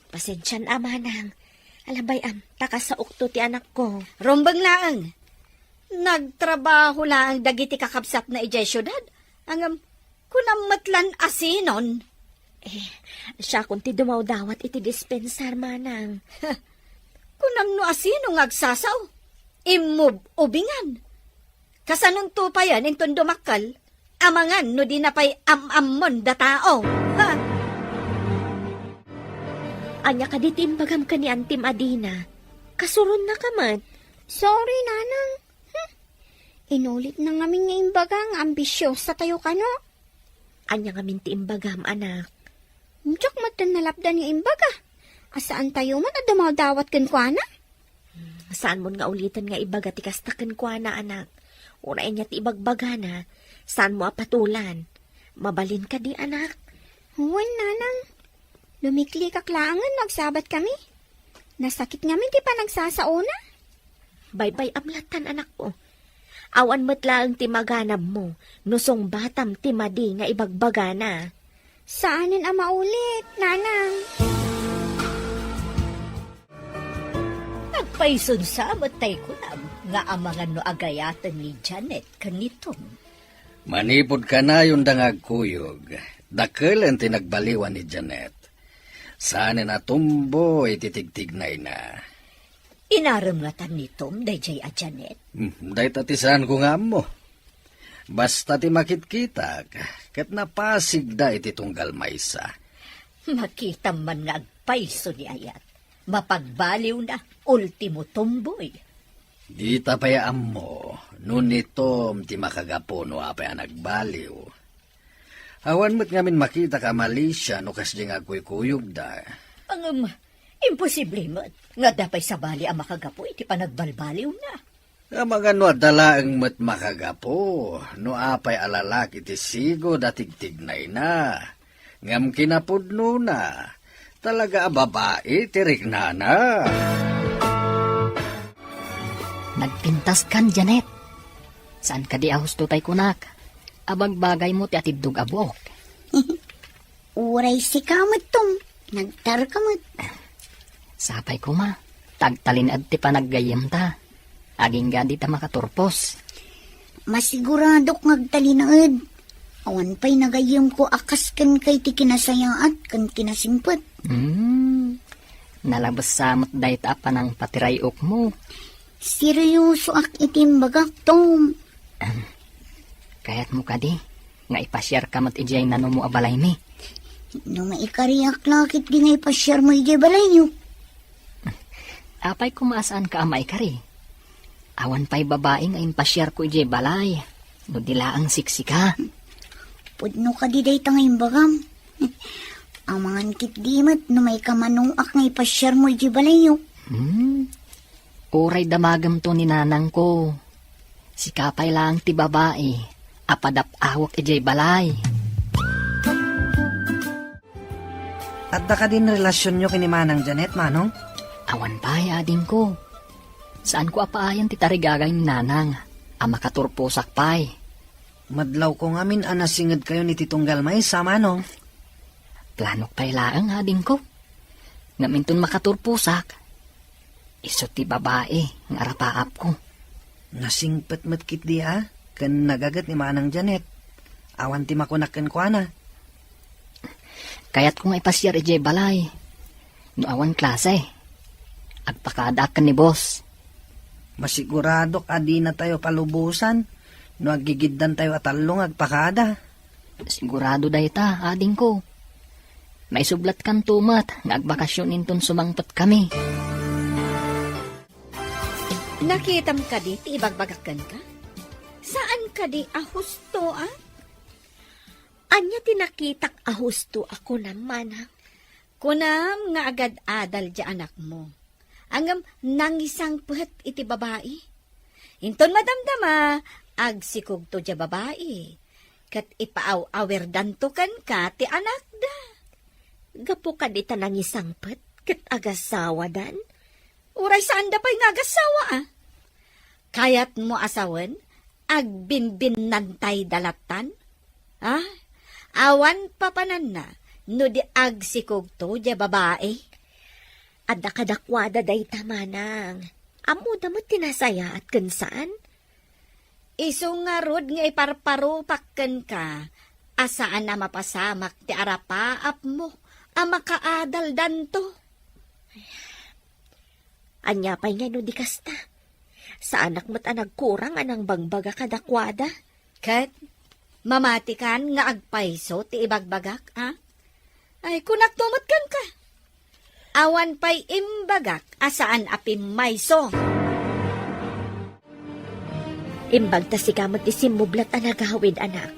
Pasensyan manang. Alabay takas sa ukto ti anak ko. Rombang laang. Nagtrabaho laang dagiti kakapsat na ijay syudad. Ang kunamatlan asinon. Siya kung ti dumawdawat iti dispensar manang. Kunam no asino ngagsasaw. Immob ubingan. Kasanong tupayan inton dumakal. Amangan no di na pa'y am-ammon da tao. Ha? Anya ka di timbagam ka ni Antim Adina. Kasuron na ka man. Sorry, nanang. Inulit na ngamin nga imbagang ambisyosa tayo kano. Anya nga minti imbagam, anak. Mutsak matan nalapdan nga imbaga. Asaan tayo man at dumawdawat kan kwa na? Saan mo nga ulitan nga ibaga ti kastakan kwa na, anak? Unain niya ti ibagbaga na. Saan mo apatulan? Mabalin ka di, anak. Huwan, nanang. Lumikli kaklangan, nagsabat kami. Nasakit nga min, di pa nagsasauna. Bye-bye amlatan, anak ko. Awan mo't lang ti maganab mo. Nusong batam ti madi nga ibagbaga na. Saanin maulit, nanang? Nagpaisun sa matay ko na nga amangan no agayatan ni Janet kanitom. Manipod ka na yung dangag kuyog. Dakil ang tinagbaliwan ni Janet. Sana na tumbo ititigtignay na. Inaram nga tan ni Tom, dayjay a Janet. Day tatisan ko nga mo. Basta ti makit-kitag, kat napasig da iti tunggal maysa. Makita man nga agpaiso ni Ayat. Mapagbaliw na, ultimo tumboy. Di tapayaan mo, nun nitom ti makagapo no apay ang nagbaliw. Awan mo't ngamin makita ka Malaysia no kasdi nga kuykuyog da. Ang imposible mo't. Nga dapay sa bali ang makagapo, iti panagbalbaliw na. Ang mga no dalaang mo't makagapo, no apay alalak iti sigo datigtignay na. Ngam kinapudno na, talaga babae tirik na na. Nagpintas kan, Janet. Saan ka di ahus tutay kunak? Abag bagay mo ti atidug abok. Uray si kamot tom. Nagtar kamot. Sapay ko ma. Tagtalin at ti panaggayam ta. Aging gadi ta makaturpos. Masiguradok ngagtalinaed. Awan pa'y nagayam ko akas kan kay ti kinasayaat kan kinasimpot. Nalabas samot dahi ta pa ng patirayok mo. Seryoso ak itimbagak tom. Kaya't mo ka di. Nga ipasyar ka mat ijay nano mo abalay mi. No maikariyak lakit di nga ipasyar mo ijay balay niyo. Apay kumasaan ka amay kari. Awan pa'y babae nga impasyar ko ijay balay. No dilaang siksika. Pudno ka di day tangay bagam. Ang mga kit dimat no may kamanong ak nga ipasyar mo ijay balay niyo. Uray damagam to ni nanang ko. Si kapay lang ti babae. Apadap awak ijay balay. At da ka din relasyon nyo kinimanang Janet, manong? Awan pa'y ading ko. Saan ko apaayan ti tarigagay ni nanang? Ang makaturposak pa'y. Madlaw ko ngamin anasingad kayo ni Titunggal Maysa, manong. Planok pa'y laang ading ko. Ngaminton makaturposak. Isot ti babae ng arapaap ko. Nasingpet matkit di kan nagagat ni manang Janet. Awan ti makunakan ko ana. Kaya't kung ipasyar ijay balay. No awan klase. Agpakadakan ni boss. Masiguradok adi na tayo palubusan. No agigiddan tayo atalong agpakada. Sigurado dahi ta, ading ko. May sublat kan tumat, nga agbakasyon inton sumangpot kami. Nakitam ka di, ti ibagbagakan ka? Saan ka di ahusto, Anya tinakitak ahusto ako naman, ha? Kunam nga agad adal di anak mo. Angam nangisang puhat iti babae. Inton madamdama, agsikog to di babae. Kat ipaaw-awer danto kan ka ti anak da. Gapo ka di tanangisang pet, kat agasawa dan? Uray saan da pa'y ngagasawa, Kayat mo asawan, agbinbin nantay dalatan? Awan papanan na, no di agsikog to, di babae. Adda kadakwada day tamanang. Amo da mo tinasaya at kansaan? Iso nga rod nga iparparo pakken ka, asaan na mapasamak ti arapaap mo, makaadal danto. Anya pa'y nga no di kasta. Sa anak mo't nagkurang anang bangbaga kadakwada. Kat, mamatikan nga agpaiso ti ibagbagak, Ay, kunak tumutkan ka. Awan pa'y imbagak, asaan apim mayso. Imbag ta si kamat ti simublat nagahawid anak.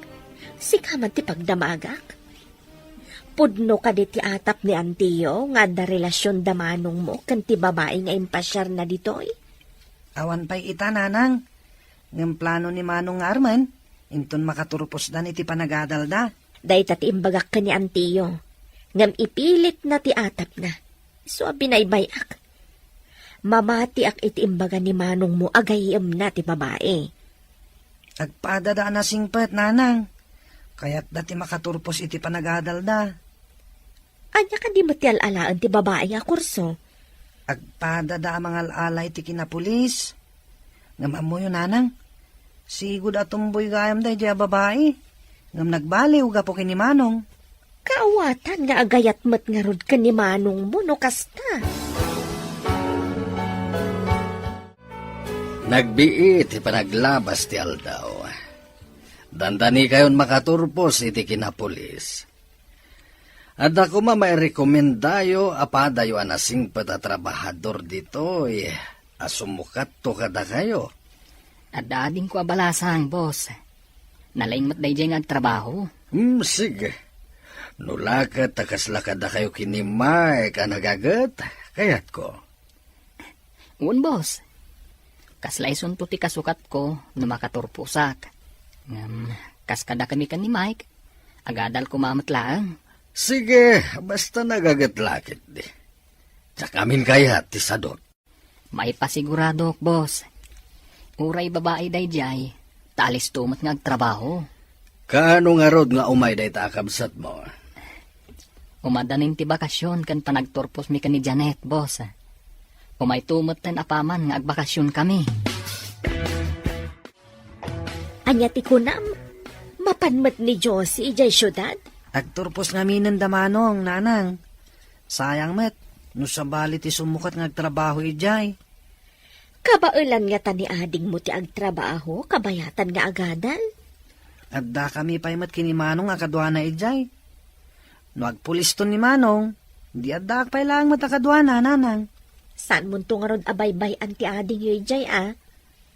Si kamat ti pagdamagak. Pudno ka di ti atap ni Antiyo nga da relasyon damanong mo kan ti babae nga impasyar na ditoy. Awan pa'y ita, nanang. Ngam plano ni Manong Arman, inton makaturpos dan iti panagadalda. Day ti imbagak ka ni Antiyo. Ngam ipilit na ti atap na. So binaybayak. Mamati ak iti imbaga ni Manong mo agayam na ti babae. Agpadada na singpet, nanang. Kaya't dati makaturpos iti panagadalda. Anya ka di mati alalaan ti babae nga kurso. Agpadada mga alay ti kinapulis. Ngam mo yun, nanang. Sigud atumboy gayam day diya babae. Ngam nagbaliw gapo kini Manong. Kaawatan nga agayat mat nga rod ka ni manong mo no kasta. Nagbiit, ipanaglabas ti Aldaw. Dandani kayon makaturpos iti kinapulis. At ako may rekomendayo apadayo anasing patatrabahador dito asumukat to kada kayo. At daading ko abalasang, boss. Nalaing mat day nga agtrabaho. Sige. Nulakat akaslakad na kayo kinimay ka nagagat, kayat ko. Un, boss. Kaslaison to ti kasukat ko na makaturpusak. Kaskada kami kan ni Mike. Agadal ko mamatlaang. Sige, basta nagagat-lakit di. Tsakamin kayat ti sadot. May pasigurado, boss. Uray babae day jay. Talis tumat nga agtrabaho. Kaano nga rod nga umay day takabsat mo? Umadanin ti bakasyon kan panagturpos mi kan ni Janet, boss. Umay tumot ten apaman nga agbakasyon kami. Anya ti kunam, mapanmat ni Josie ijay syudad. Agturpos nga minanda manong, nanang. Sayang met, no sabali ti sumukat nga agtrabaho ijay. Kabailan nga tani ading mo ti agtrabaho, kabayatan nga agadal. Adda kami paymat kini manong nga kadwana ijay. No agpulis to ni manong, di adda akpay lang matakadwana, nanang. Saan mo nga rod abaybay anti ading yoy jay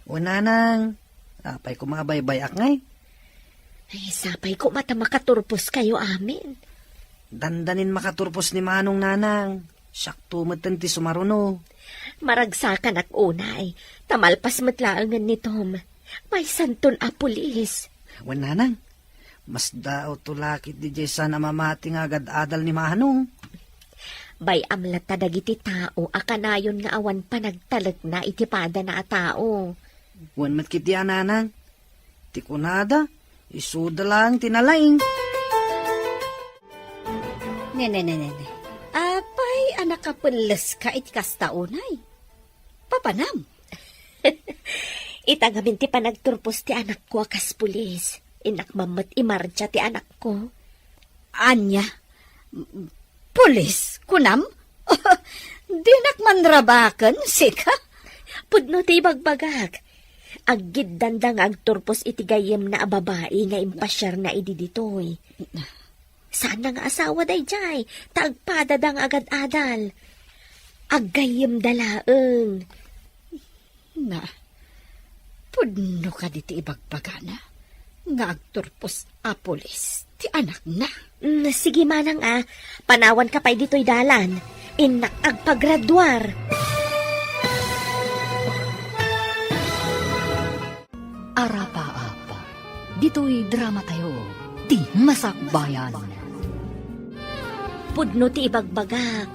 O nanang, apay ko mabaybay akngay. Ay, sapay ko mata makaturpos kayo amin. Dandanin makaturpos ni manong, nanang. Sakto matan ti sumaruno. Maragsakan ak unay, tamalpas matlaangan ni Tom. May santun a pulis. Wan nanang, mas dao tulakit di jay sana mamati nga agad-adal ni manong. Bay amlata dagiti tao, akanayon nga awan pa nagtalag na itipada na a tao. Wan mat kiti nanang. Ti kunada, isuda lang tinalaing. Ne. Apay, anak ka pulis ka iti kastaunay. Papanam. Itagamin ti panagturpos ti anak ko akas pulis. Inak mamat imarcha ti anak ko. Anya? Pulis? Kunam? Di nakmanrabakan, sika? Pudno ti bagbagag. Aggid dandang agturpos iti gayem na babae nga impasyar na idi ditoy. Sana nga asawa day jay, tagpadadang agad-adal. Aggayem dalaeng. Na, pudno ka diti ibagbagana. Nga agturpos a pulis, ti anak na. Sige manang panawan ka pa'y dito'y dalan. Inak agpagraduar. Arapa-apa. Dito'y drama tayo. Ti Masakbayan. Pudno ti ibagbagag.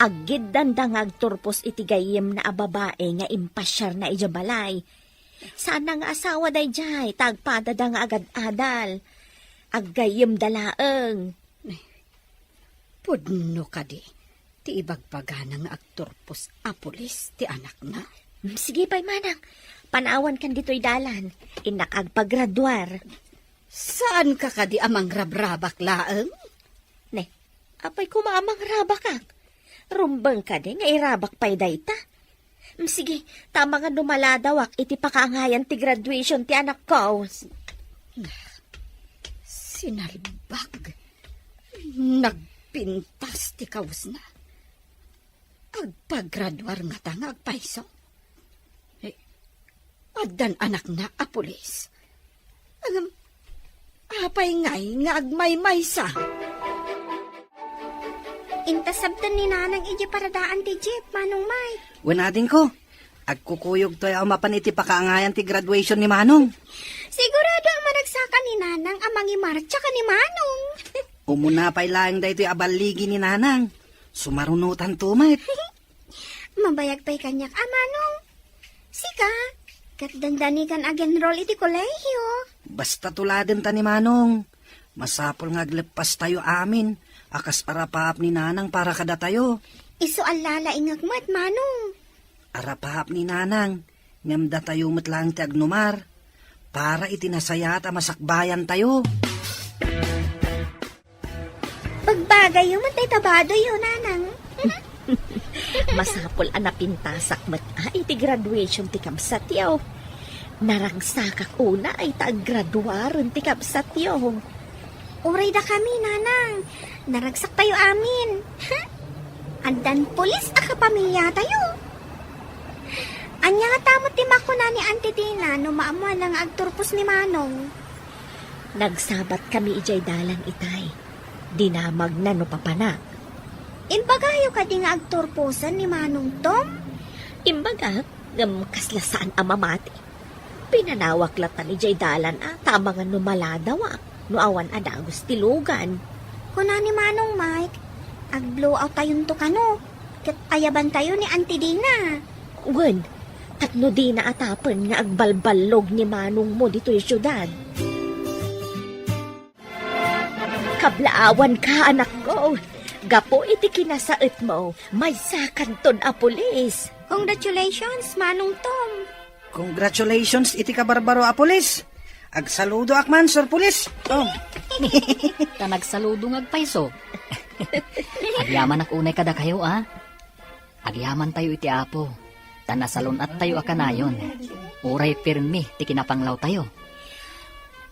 Aggid dandang agturpos iti gayem na babae nga impasyar na ijabalay. Sana nga asawa day jay, tagpadada nga agad-adal. Aggayem dalaeng. Pudno ka di. Ti ibagbagana nga agturpos a pulis, ti anak na. Sige pa'y manang, panawan kan dito'y dalan. Inak agpagraduar. Saan ka di amang rabrabak laeng? Ne, apay kumaamang rabak ka. Rumbang ka di nga irabak pa'y dayta. Sige, tama nga dumaladawak iti pakaangayan ti graduation ti anak ko. Sinalbag. Nagpintas ti kaus na. Agpagraduar nga ta nga agpaiso. Addan anak na a pulis. Apay ngay nga agmay-may sa. Intasabtan ni nanang iji paradaan ti jeep, manong may. Wanadin ko, agkukuyog to ang mapan iti pakaangayan ti graduation ni manong. Sigurado ang managsaka ni nanang amang imarcha ka ni manong. Umunapay lang da ito'y abaligi ni nanang. Sumarunutan tumat. Mabayag pa'y kanyak, manong. Sika, kat dandani kan agenrol iti kolehiyo. Basta tuladen ta ni manong. Masapol nga aglepas tayo amin. Akas arapahap ni nanang para kada tayo. Iso alala ingag mat, manong. Arapahap ni nanang. Ngamda tayo matlang ti agnumar. Para itinasaya at masakbayan tayo. agayo man tay tabado yun, nanang. Masapol ang napintasak mat iti graduation ti kabsat yaw. Narangsakak una ay graduaron ti kabsat yaw. Uray da kami, nanang. Naragsak tayo amin. Andan polis a kapamilya tayo. Anya nga tamot ti makuna ni Auntie Dina no maamuan ng agturpos ni Manong. Nagsabat kami ijay dalan itay. Dinamag na no papanak. Imbagayo ka di nga agturposan ni Manong Tom? Imbaga, kaslasaan ang mamati. Pinanawak latan ijay dalan tama nga no maladawak. No awan adagos tilugan. Kuna ni Manong Mike, ag-blow out tayon to kano. Kat ayaban tayo ni Auntie Dina. Wen, tatno di na atapan nga agbalbalog ni Manong mo dito yung syudad. Kablaawan ka, anak ko. Gapo iti kinasait mo, may sakanton a pulis. Congratulations, Manong Tom. Congratulations, iti ka barbaro a pulis. Agsaludo akman, Sir Pulis. Tom. Ta nagsaludo ngagpaiso. Agyaman ak unay kada kayo, Agyaman tayo iti apo. Ta nasalon at tayo akanayon. Uray pirmi, ti kinapanglaw tayo.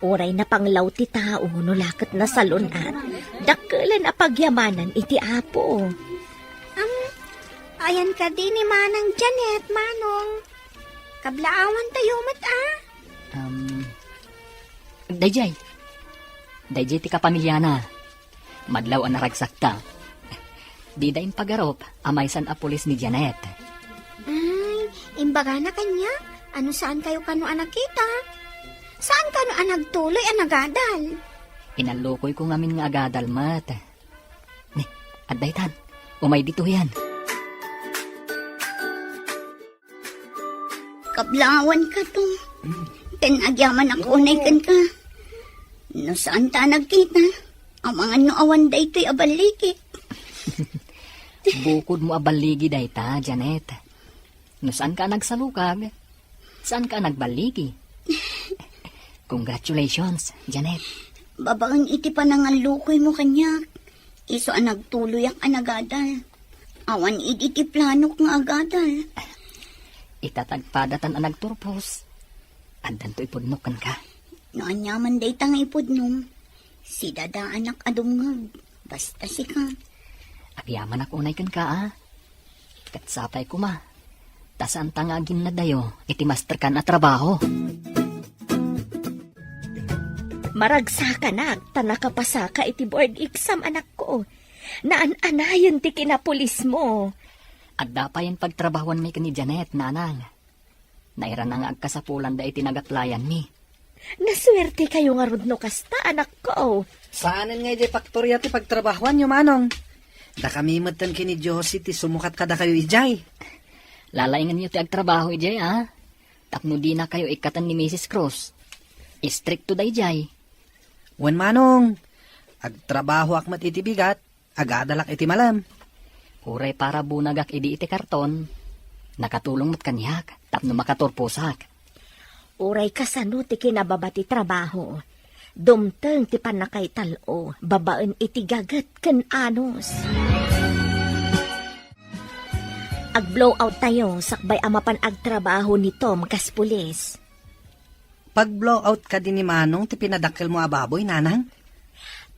Oray na panglaw ti tao, no lakat na salunat. Dakkelan a pagyamanan iti apo. Ayan ka din ni Manang Janet, Manong. Kablaawan tayo mat, Dayjay. Dayjay ti kapamilya na. Madlaw ang naragsak ta. Di daing pagarop, amaysan a pulis ni Janet. Ay, imbaga na kanya. Ano saan kayo kano nakita? Saan kano nagtuloy nagadal? Inalukoy ko ngamin nga agadal mat. Ni, addaytan. Umay dito yan. Kablawan ka to. Tenagyaman ako unay ka. No saan ta nagkita? Ang mga no awan da ito'y abaliki. Bukod mo abaligi dayta, Janet. No saan ka nagsalukag? Saan ka nagbaligi? Congratulations, Janet. Babaan iti pa nangalukoy mo kanya. Iso ang nagtuloy ang anagadal. Awan iti plano nga agadal. Itatagpadatan ang nagturpos. Andan to ipudnukan ka. No anyaman day tang ipudnom. Si dada anak adungag. Basta si ka. Agyaman ako unay kan ka, Katsapay ko ma. Tasaan tangagin na dayo, iti master kan at trabaho. Maragsa ka na, tanakapasa ka iti board exam, anak ko. Naan-anayon ti kinapulis mo. At dapayan pagtrabahuan mi ni Janet, nanang. Naira na nga agkasapulan da iti nagatlayan mi. Naswerte kayo nga rudno kasta, anak ko. Saanin nga iti faktorya ti pagtrabahuan nyo, Manong? Da kami matan kini Josie ti sumukat kada kayo ijay. Lalaingan niyo ti agtrabaho ijay, Tapno di na kayo ikatan ni Mrs. Cruz. Istrikto da ijay. Wan Manong, agtrabaho akmat iti bigat, agadalak iti malam. Uray para bunagak idi iti karton. Nakatulong mat kanyak, tapno makaturpusak. Uray kasano ti kinababati trabaho. Dumteng ti panakay talo, babaan iti gagat ken anos. Ag-blow out tayo, sakbay amapan agtrabaho ni Tom kas pulis. Pag-blow out ka din ni Manong, ti pinadakkel mo ababoy, nanang?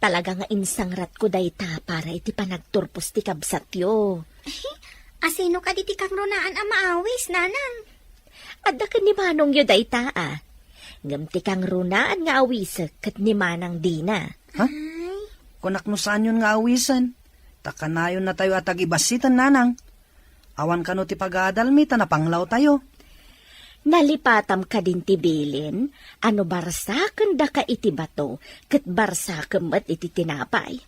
Talaga nga insangrat ko dayta para iti panagturpos ti kabsatyo. Asino ka di ti kang runaan maawis, nanang? Adda ka ni Manong yu dayta, Ngamti kang runaan nga awisag kat ni Manang Dina. Ha? Kunak mo saan yun nga awisan? Takanayon na tayo at agibasitan, nanang. Awan ka no ti pag-aadalmi, tanapanglaw tayo. Nalipatam ka din ti bilin, ano barsaken da ka iti bato, kat barsaken mat iti tinapay.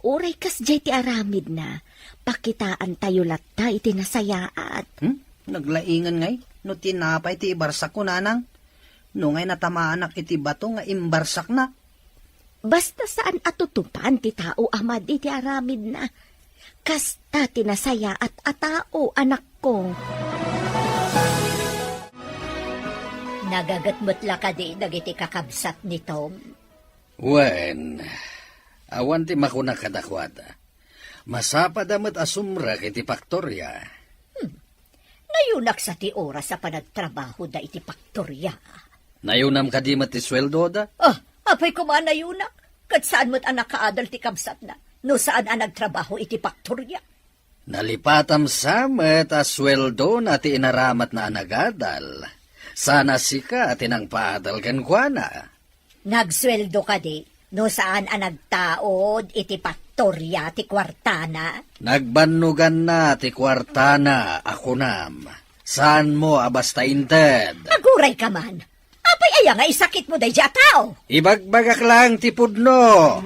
Uray kas jay ti aramid na, pakitaan tayo latta iti nasayaat. Naglaingan ngay, no tinapay ti ibarsak ko, nanang. No ngay natamaan ak iti bato nga imbarsak na. Basta saan atutupan ti tao amad iti aramid na. Kasta tinasaya at atao, anak ko. Nagagatmot la ka di dagiti kakabsat ni Tom. Wen, Awan ti makuna kadakwada. Masapa damat asumra iti paktorya. Nayunak sa ti oras sa panagtrabaho da iti paktorya. Nayunam kadimat ti sweldo da? Apay ko man nayunak. Kat saan mo't anak kaadal ti kabsat na. No saan ang nagtrabaho iti paktorya. Nalipatam samet a sweldo na ti inaramat na anagadal. Sana sika tinang paadal ken kuana. Nagsweldo ka di. No saan ang nagtaod iti paktorya ti kwartana. Nagbannugan na ti kwartana ako nam. Saan mo abasta inted? Aguray ka man. Apay aya nga isakit mo day tao. Ibagbagak lang ti pudno.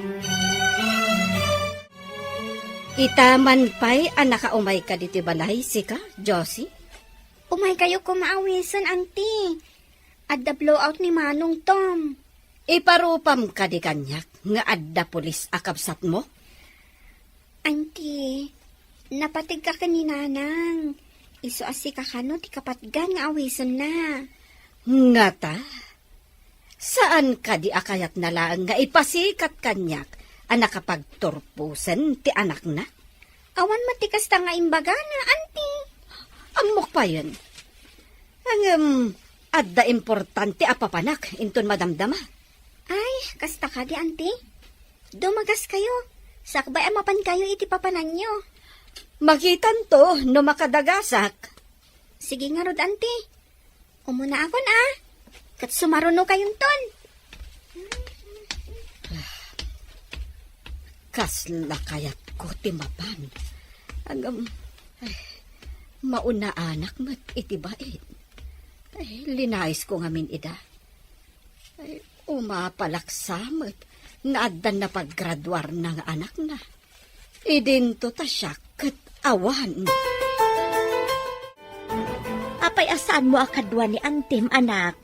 Itaman pa'y nakaumay ka diti balay, sika, Josie? Umay kayo kumaawisan, auntie. Adda blowout ni Manong Tom. Iparupam ka di kanyak, nga adda pulis akabsat mo? Auntie, napatig ka kaninanang. Iso asi ka kano ti kapatgan nga awisan na. Nga ta? Saan ka di akayat na lang nga ipasikat kanyak ang nakapagturpusan ti anak na? Awan matikas ta nga imbaga na, auntie. Amok pa yun. Ang adda importante apapanak inton madamdama. Ay, kasta ka di, auntie. Dumagas kayo. Sakbay amapan kayo iti papanan nyo. Makitan to no makadagasak. Sige nga rod, auntie. Umuna ako na. Kat sumaruno kayong ton. Kasla kayat ko timapan. Mauna anak mat itibait. Linais ko ngamin ida. Umapalaksamat nga addan na paggraduar ng anak na. Idinto ta siya kat awan. Apay asaan mo akadwa ni Antim, anak?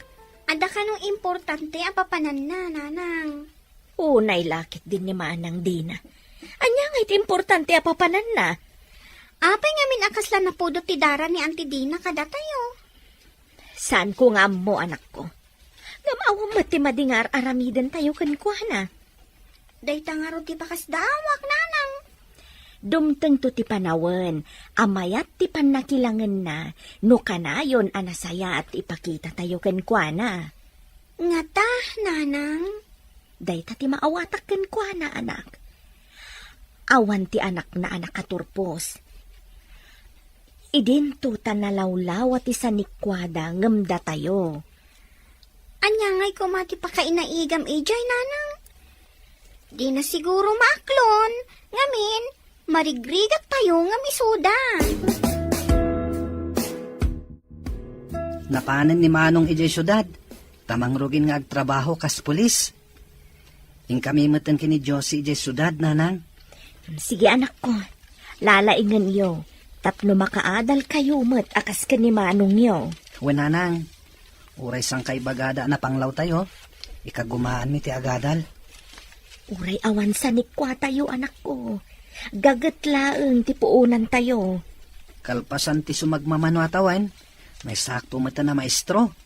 Ada ka nung importante ang papanan na, nanang. Unay lakit din ni Manang Dina. Anya nga iti importante a papanan na. Apay nga min akasla na pudot ti dara ni Auntie Dina kada tayo. Saan ko nga mo, anak ko? Gamawang mati madingar aramiden tayo kankwana. Dayta nga ro ti bakas dawak, nanang. Dumteng to ti panawen, amayat ti panakilangan na, no kanayon anasaya at ipakita tayo kankwana. Nga ta, nanang. Dayta ti maawatak kankwana, anak. Awan ti anak na anak katurpos. Idinto ta nalawlaw at isanikwada ngamda tayo. Anya nga'y kumati pa kainaigam ijay, nanang. Di na siguro maklon. Ngamin, marigrigat tayo nga misuda. Napanan ni Manong ijay syudad. Tamang rugin nga agtrabaho kas pulis. Ing kami matan kini Josie ijay syudad, nanang. Sige, anak ko. Lalaingan yo. Tapno makaadal kayo mat akas ka ni Manong yo. Wenanang, uray sang kay bagada na panglaw tayo. Ikagumaan mi ti agadal. Uray awan sa nikwa tayo, anak ko. Gagatlaeng ti puunan tayo. Kalpasan ti sumagmamano atawan. May sakto mata na maestro.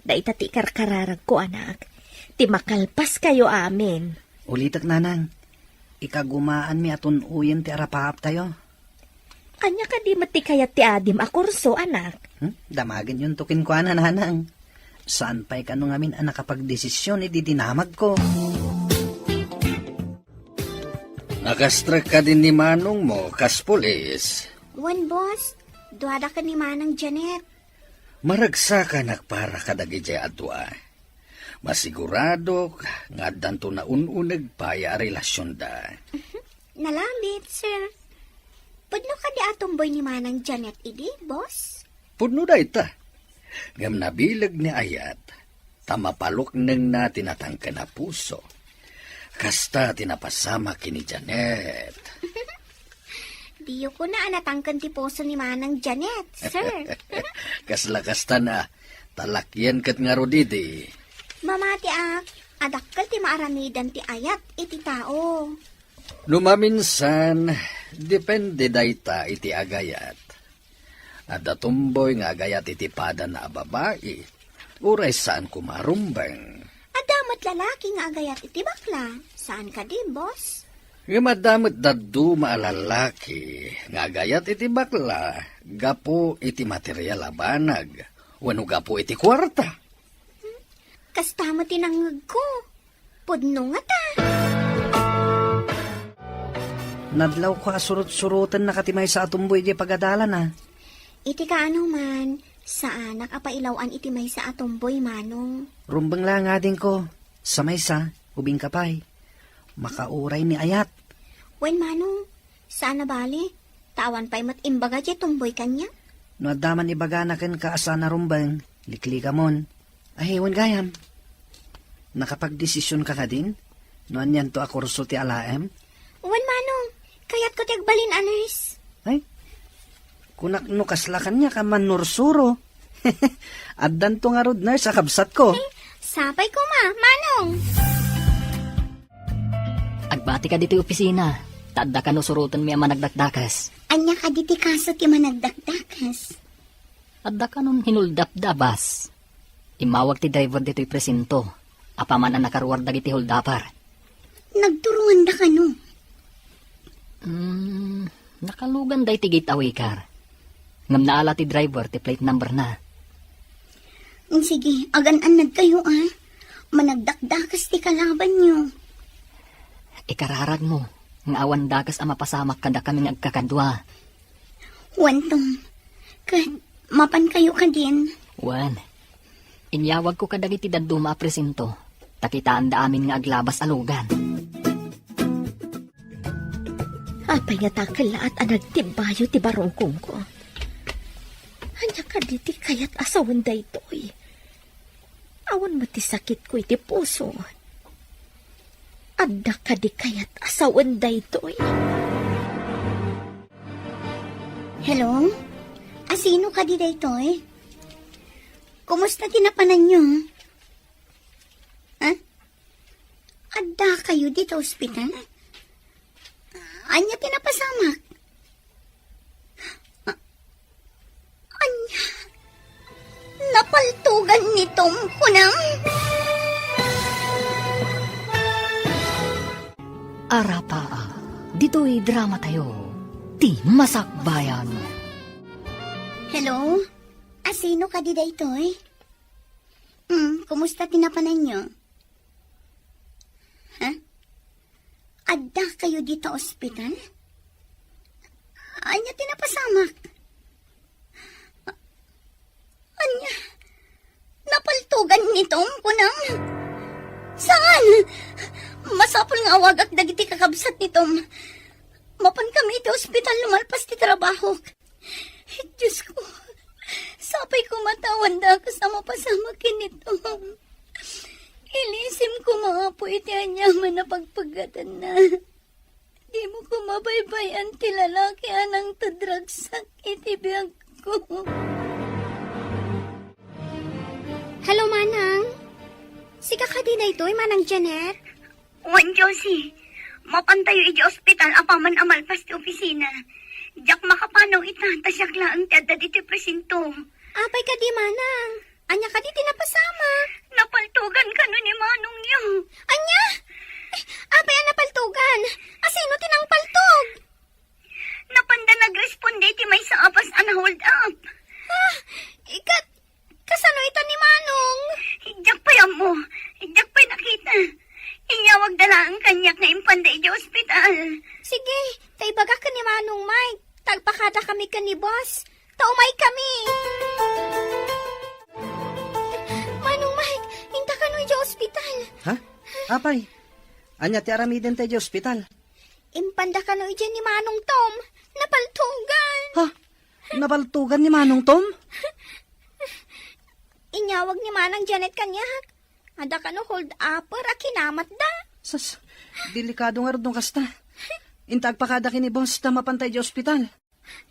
Daita ti karkararag ko, anak. Ti makalpas kayo amin. Ulitak, nanang. Ikagumaan mi atun uyen ti arapahap tayo. Anya ka di mati kayat ti adim akurso, anak. Damagin yun tukin ko, nanang. Saan pa'y kano ngamin ang nakapagdesisyon, ididinamag ko. Nakastrek ka din ni Manong mo, kas pulis. Wan, boss. Duwada ka ni Manang Janet. Maragsa ka nakpara kadagijay adwa. Masigurado nga danto na ununag pa ya relasyon da. Nalambit, sir. Pudno ka di atumboy ni Manang Janet, idi, boss? Pudno da ita. Ngam nabilag ni Ayat, tamapalok nang na tinatangka na puso. Kasta tinapasama kini Janet. Diyo ko na anatangkan ti poso ni Manang Janet, sir. Kasla-kasta na, talakyan kat nga rodidi. Mamati adakkel ti maaramidan ti ayat iti tao. Lumaminsan, depende dayta iti agayat. At datumboy nga agayat iti pada na babae, uray saan kumarumbang. Adamat lalaki nga agayat iti bakla. Saan ka di, boss? Nga madamot daddu maalalaki, nga gayat iti bakla, gapo iti material abanag, wano gapo iti kwarta. Kastama tinangag ko. Pudno nga ta. Nadlaw ko asurot-surutan na katimay sa atumboy di pagadala na. Iti kaano man, sa anak apailawan iti may sa atomboy manong. Rumbang lang nga din ko. Sa maysa, ubing kapay. Makauray ni ayat. Wen manong, saan na bali? Tawan pa'y matimbaga di tumboy kanya. No adaman ibaga na ken kaasa na rumbang, likli ka mon. Ahewan gayam. Nakapagdesisyon ka din? No anyan to akurso ti alaem? Wen manong, kaya't ko tigbalin anis. Ay, kunak no kaslakan niya ka manursuro. Addan to nga rod na sa kabsat ko. Sapay ko manong. Agbati ka dito opisina. Tadda ka no surutan mi ang managdakdakas. Anya ka diti kaso ti managdakdakas. Adda ka nun hinuldap-dabas. Imawag ti driver dito'y presinto. Apaman ang nakaruwar dagiti huldapar. Nagturuan da ka no. Nakalugan day ti gate awikar. Ngam naala ti driver ti plate number na. Sige, agan-anad kayo Managdakdakas ti kalaban nyo. Ikararag mo, ng awan dakas ang mapasamak kada kami nagkakadwa. Wantong, kat mapan kayo ka din. Wan, inyawag ko kadagiti daduma presinto. Takitaan da amin nga aglabas alugan. Apay nga takalaat ang nagtimbayo ti barongkong ko. Anya ka diti kayat asawan da ito'y. Awan mo ti sakit ko iti puso. Adda ka di kayat asawan da ito'y. Hello? Asino ka di dayto Kumusta tinapanan nyo? Adda kayo dito ospital? Anya tinapasamak? Anya? Napaltugan ni Tom kunang? Arapaa, dito'y drama tayo. Ti Masakbayan. Hello? Asino ka di dayto kumusta tinapanan nyo? Adda kayo dito ospital? Anya tinapasamak? Anya? Napaltugan ni Tom kunang? Saan? Masapol nga awagak dagiti kakabsat ni Tom. Mapan kami iti ospital lumalpas ti trabaho. Diyos ko, sapay ko matawan da kasama pasamak ni Tom. Ilisim ko mga po iti anyaman na pagpagatan na. Di mo ko mabaybayan ti lalaki anang tadragsak iti biyag ko. Hello, Manang. Sika ka din na ito'y Manang Janet? Juan Josie, mapantayo iti ospital apaman amalpas ti opisina. Diyak makapanaw ita, tasyak laang ti adda diti presinto. Apay ka di, Manang. Anya ka di tinapasama. Napaltugan ka no ni Manong niyo. Anya? Apay ang napaltugan. Asino tinang paltog? Napanda nagresponde ti may sa apas ana hold up. Kasano ita ni Manong? Diyak pa yan mo. Diyak pa nakita. Inyawag dala ang kanyak na impanda iti ospital. Sige, taibaga ka ni Manong Mike. Tagpakada kami ka ni boss. Taumay kami. Manong Mike, hinta ka no iti ospital. Ha? Apay, anya ti aramiden tayo ospital. Impanda ka no iti ni Manong Tom. Napaltugan. Ha? Nabaltugan ni Manong Tom? Inyawag ni Manang Janet kanyak. Ada ka no hold upper a kinamat da. Sas, delikado nga rin kasta. Intag pakada kini boss na mapantay di ospital.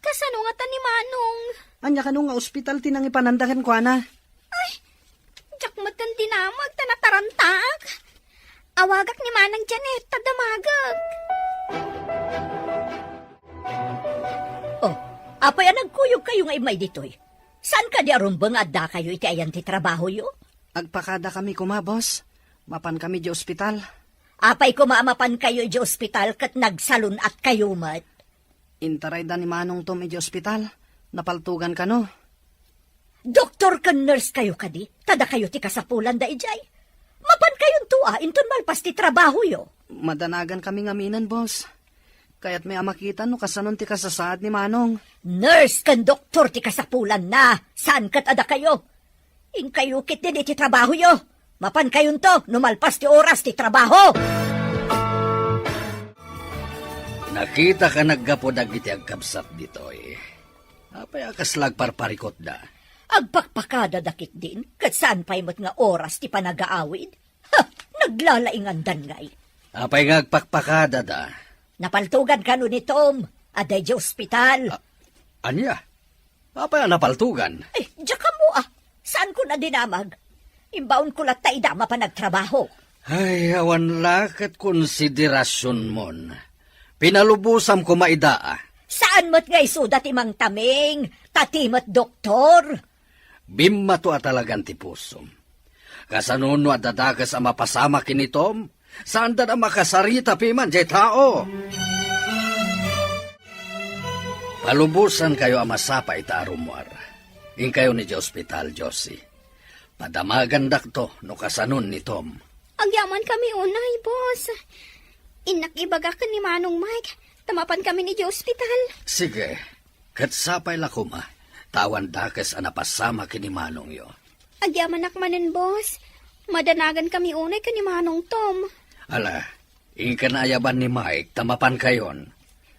Kasano nga ta ni Manong? Anya ka nung nga ospital tinang ipanandakan ko ana. Diyak matan dinamag tanatarantag. Awagak ni Manang Janet tadamagag. Oh, apay ang nagkuyog kayo nga imay ditoy. Saan ka di arumbang adda kayo iti ayan ti trabaho yo? Agpakada kami kuma boss. Mapan kami di ospital. Apay ko maamapan kayo di ospital kat nagsalun at kayo mat. Intaray da ni Manong Tom iti ospital. Napaltugan ka no. Doktor ka nurse kayo kadi, tada kayo ti kasapulan da ijay. Mapan kayong tua, inton malpas ti trabaho yo. Madanagan kami ngaminan, boss. Kaya't may amakitan no kasanon ti kasasaad ni Manong. Nurse kan doktor ti kasapulan na, saan kat ada kayo? In kayo kit din iti trabaho yo. Mapan kayong to, numalpas ti oras ti trabaho. Nakita ka naggapod iti agkabsat dito eh. Apay akaslag parparikot da. Agpakpakada dakit din, kat saan pa'y mat nga oras ti panagaawid? Ha, naglalaingan dan ngay. Apay nga agpakpakada da. Napaltugan ka nun ni Tom, aday di ospital. Anya? Apay ang napaltugan? Eh, diya ka mo ah, saan ko na dinamag? Imbaon ko lat taidama pa nagtrabaho. Ay, awan lakat konsiderasyon mon. Pinalubusam ko maidaa. Saan mat nga isuda ti Mang Taming, tatimat doktor? Bimma to atalagan ti pusom. Kasanuno at dadagas ang mapasama kinitom, saan da na makasarita piman jay tao? Palubusan kayo ang masapa itarumwar. In kayo ni ospital, Josie. Padamagan dakto no kasanun ni Tom. Agyaman kami unay, boss. Inakibaga ka ni Manong Mike. Tamapan kami ni hospital. Sige, katsapay lakuma. Tawan dakas ang napasama kini Manong yo. Agyaman nakmanin, boss. Madanagan kami unay ka ni Manong Tom. Ala, inkanayaban ni Mike, tamapan kayon.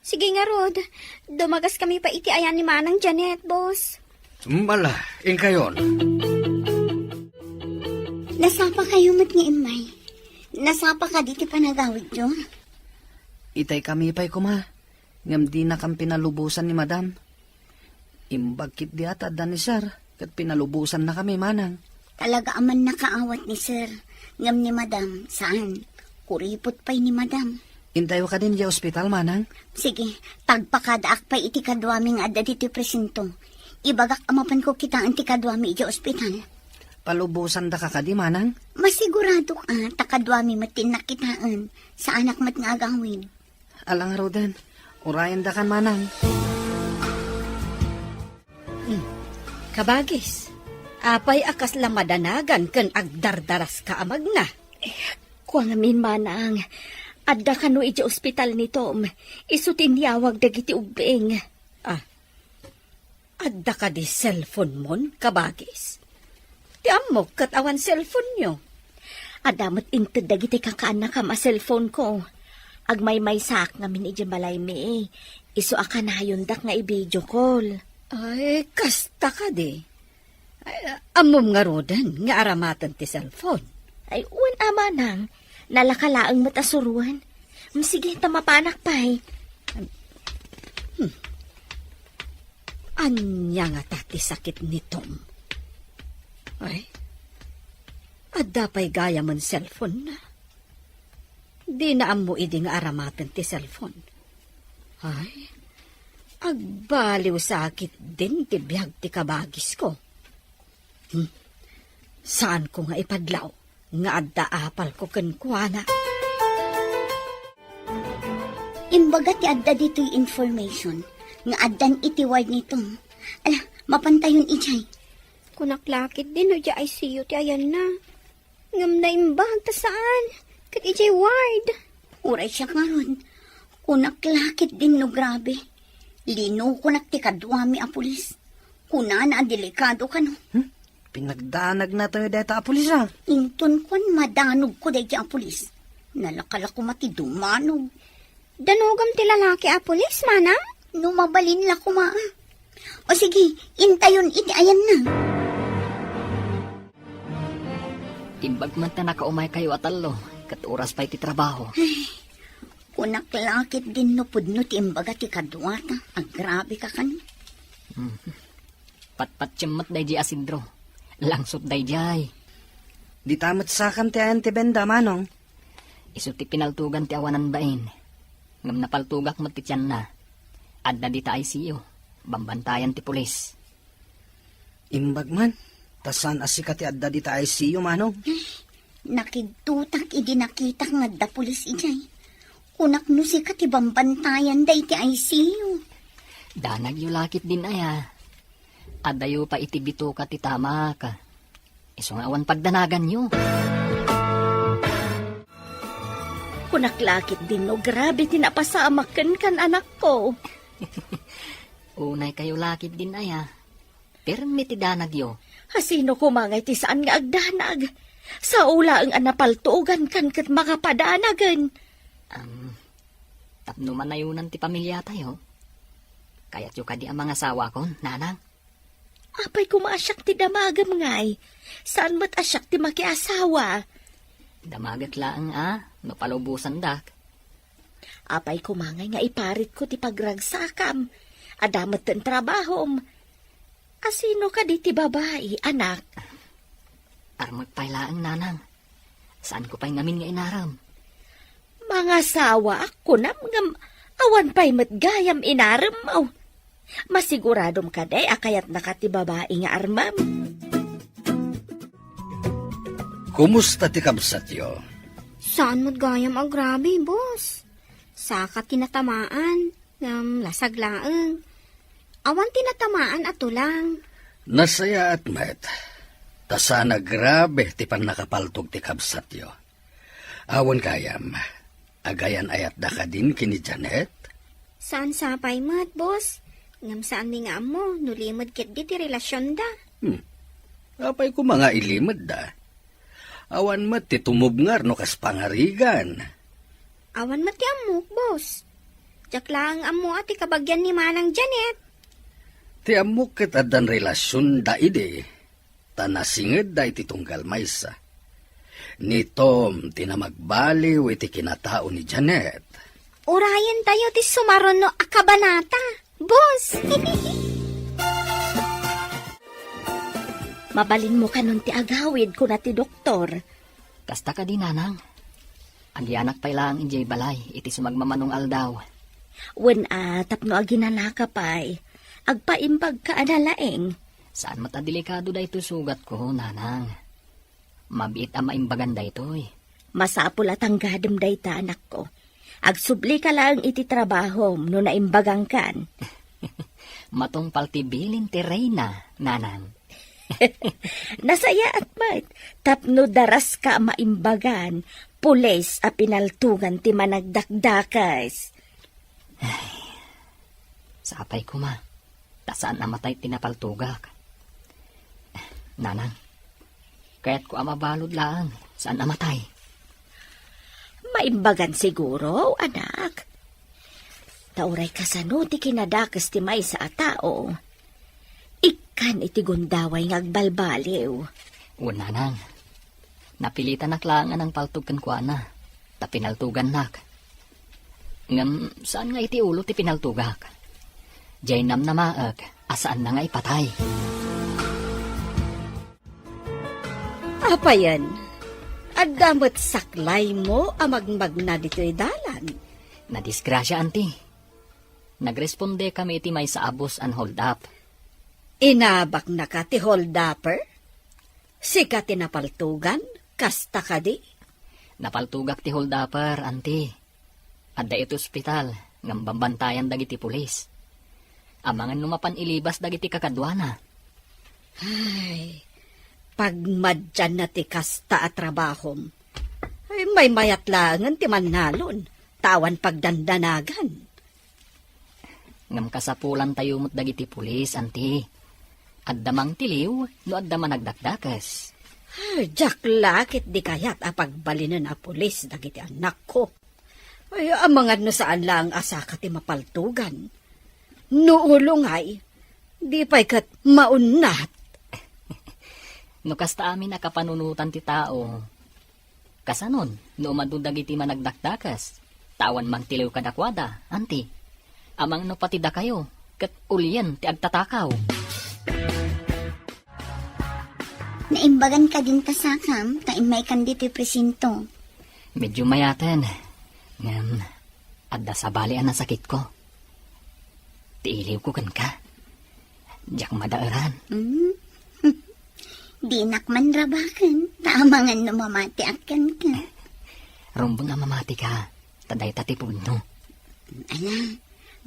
Sige nga, Rod. Dumagas kami pa iti ayan ni Manang Janet, boss. Mala, kayon. Nasapa kayo mat nga imay. Nasapa ka diti panagawid nyo. Itay kami pa'y kuma. Ngam di na kang pinalubusan ni Madam. Imbagkit di ata da ni Sir. Kat pinalubusan na kami, Manang. Talaga aman nakaawat ni Sir. Ngam ni Madam, saan? Kuripot pa'y ni Madam. Intayo ka din di ospital, Manang. Sige, tagpakadaak pa iti kadwaming adda dito presinto. Ibagak amapan ko kita ang ti kadwami iti ospital. Palubusan da ka kadi, Manang. Masigurado ka, takadwami matin nakitaan sa anak mat nga agawin. Alang Roden, urayan da kan, Manang. Kabagis, apay akas lang madanagan kan agdardaras ka amag na. Kuang amin, Manang. Adda ka no iti ospital ni Tom. Isutin dagiti ubing. Adda ka di cellphone mon, kabagis. Ti amok kat awan cellphone nyo. Adamot inted dagiti kakaanak ka ma cellphone ko. Agmay-may sak ngamin iti balay mi. Isu akanayon dak nga i-video call. Ay, kasta ka di. Ay, amom nga rodan, nga aramatan ti cellphone. Ay, uwan Manang. Nalakalaang matasuruan. Sige, tamapanak pa'y. Anya nga tati sakit ni Tom. Ay, adda pa'y gaya man cellphone na. Di na amo idi nga aramatan ti cellphone. Ay, agbaliw sakit din ti biyag ti kabagis ko. Saan ko nga ipadlaw? Nga adda apal ko kenkwana. Imbaga ti adda dito'y information nga addan iti ward nito. Ala, mapantayon ijay. Kunaklakit din o di ICU ti ayan na. Ngam na imbag ta saan? Kat ijay ward. Uray siya nga ron. Kunaklakit din no grabe. Lino kunak ti kadwami a pulis. Kuna na delikado ka no. Pinagdanag na tayo deta a pulis, ah. Inton kon madanog ko day a pulis. Nalakala ko mati dumanog. Danogam ti lalaki a pulis, mana? Numabalin la ko O sige, intayon iti ayan na. Imbag man ta nakaumay kayo atalo, kat oras pa iti trabaho. Kunaklakit din no pudno ti imbaga ti kadwata. Grabe ka kan. Patpat day di asidro. Langsot day jay. Di tamat sakam ti ayan ti benda, Manong. Isu ti pinaltugan ti awanan bain. Ngam napaltugak mo ti tiyan na. Adda di ta ICU. Bambantayan ti pulis. Imbag man. Tasan asika ti adda di ta ICU, Manong. Nakigtutak idi nakitak nga da pulis ijay. Unak no si katibambantayan da iti ICU. Danag yu lakit din aya. Adayo pa itibito ka ti tama ka. Iso nga awan pagdanagan yu. Kunaklakit din no, grabe tinapasamakan kan anak ko. Unay kayo lakit din aya. Pero ti danag yu. Hasino kumangay ti saan nga agdanag? Sa ula ang anapaltugan kan kat makapadanagan. Tapno manayunan ti pamilya tayo. Kaya't yu kadi ang mga asawa ko, nanang. Apay kumasyak ti damagam ngay. Saan mo't asyak ti makiasawa? Damagat laang no palubusan dak. Apay kumangay nga iparit ko ti pagragsakam. Adamat ten trabahom. Asino ka di ti babae, anak? Armag pailaang nanang. Saan ko pa'y ngamin nga inaram? Mga sawa ako nam ngam awan pa'y matgayam inaram mo. Masiguradom ka day akayat nakati babae nga armam. Kumusta ti kabsat yo? Saan mo't gayam grabe, boss? Saka tinatamaan, lasag laeng. Awan tinatamaan ato lang. Nasaya at met. Tasana grabe ti pan nakapaltog ti kabsat yo. Awan kayam. Agayan ayat da ka din kini Janet? Saan sapay mat, boss? Ngam saan ni nga mo, nulimod kit di ti relasyon da. Apay ko mga ilimod da. Awan mat ti tumubngar no kas pangarigan. Awan mat ti amok, boss. Jak lang amo at ikabagyan ni Manang Janet. Ti amok ket addan relasyon da ide. Tanasinged da iti tunggal maysa. Ni Tom tinamagbaliw iti kinatao ni Janet. Urayan tayo ti sumaron no akabanata. Boss! Mabalin mo ka nun ti agawid ko na ti doktor. Kasta ka din, nanang. Andi anak pailaang injay balay, iti sumagmamanong aldaw. Wen tapno aginana ka pa'y. Agpaimbag ka analaeng. Saan matadelikado da ito sugat ko, nanang? Mabiit ang maimbagan da ito eh. Masapul at ang gadam dayta anak ko. Agsubli ka lang iti trabaho no naimbagang kan. Matong paltibilin ti Reyna, nanang. Nasaya at mat, tapno daras ka maimbagan, pules a pinaltugan ti managdakdakas. Sapay ko ma, tasaan namatay tinapaltugak. Nanang, kaya't ko amabalod lang, saan namatay? Maimbagan siguro, anak. Tauray kasano ti kinadakas ti may sa tao. Ikan iti gundaway ngagbalbaliw. Una nang, napilitan naklangan ang paltugan ko na, ta pinaltugan nak. Ngam, saan nga iti ulo ti pinaltugak? Diyay nam na maag, asaan na nga ipatay. Apa yan? At damot saklay mo amagmag na dito'y dalan. Nadisgrasya, anti. Nagresponde kami iti may sa abos an hold up. Inabak na ka ti hold-upper? Sika tinapaltugan? Kasta ka di? Napaltugak ti hold upper, anti. Adda ito ospital, ngam bambantayan dagiti pulis. Amangan numapan ilibas dagiti kakadwana. Ay, pagmadyan na ti kasta at trabahom. Ay, may mayat langan ti manalon. Tawan pagdandanagan. Ngam kasapulan tayo mo't dagiti pulis, anti. Addamang tiliw, no addaman nagdakdakas. Ay, jak lakit di kayat apagbalinan a pulis dagiti anak ko. Ay, amangad no saan lang asaka ti mapaltugan. Nuulungay, di pa'y kat maunat. No kasta amin nakapanunutan ti tao. Kasanon, no umadundag iti managdakdakas. Tawan mang tiliw kadakwada, anti. Amang no patida kayo, kat ulian ti agtatakaw. Naimbagan ka din tasakam, taimay kan dito'y presinto. Medyo mayaten. Ngam, adda sa balian ang sakit ko. Tiiliw ko kan ka. Diyak madaaran. Di nakman rabakan. Tamangan no mamati akan ka. Rumbang nga mamati ka. Taday tatipod no. Ala,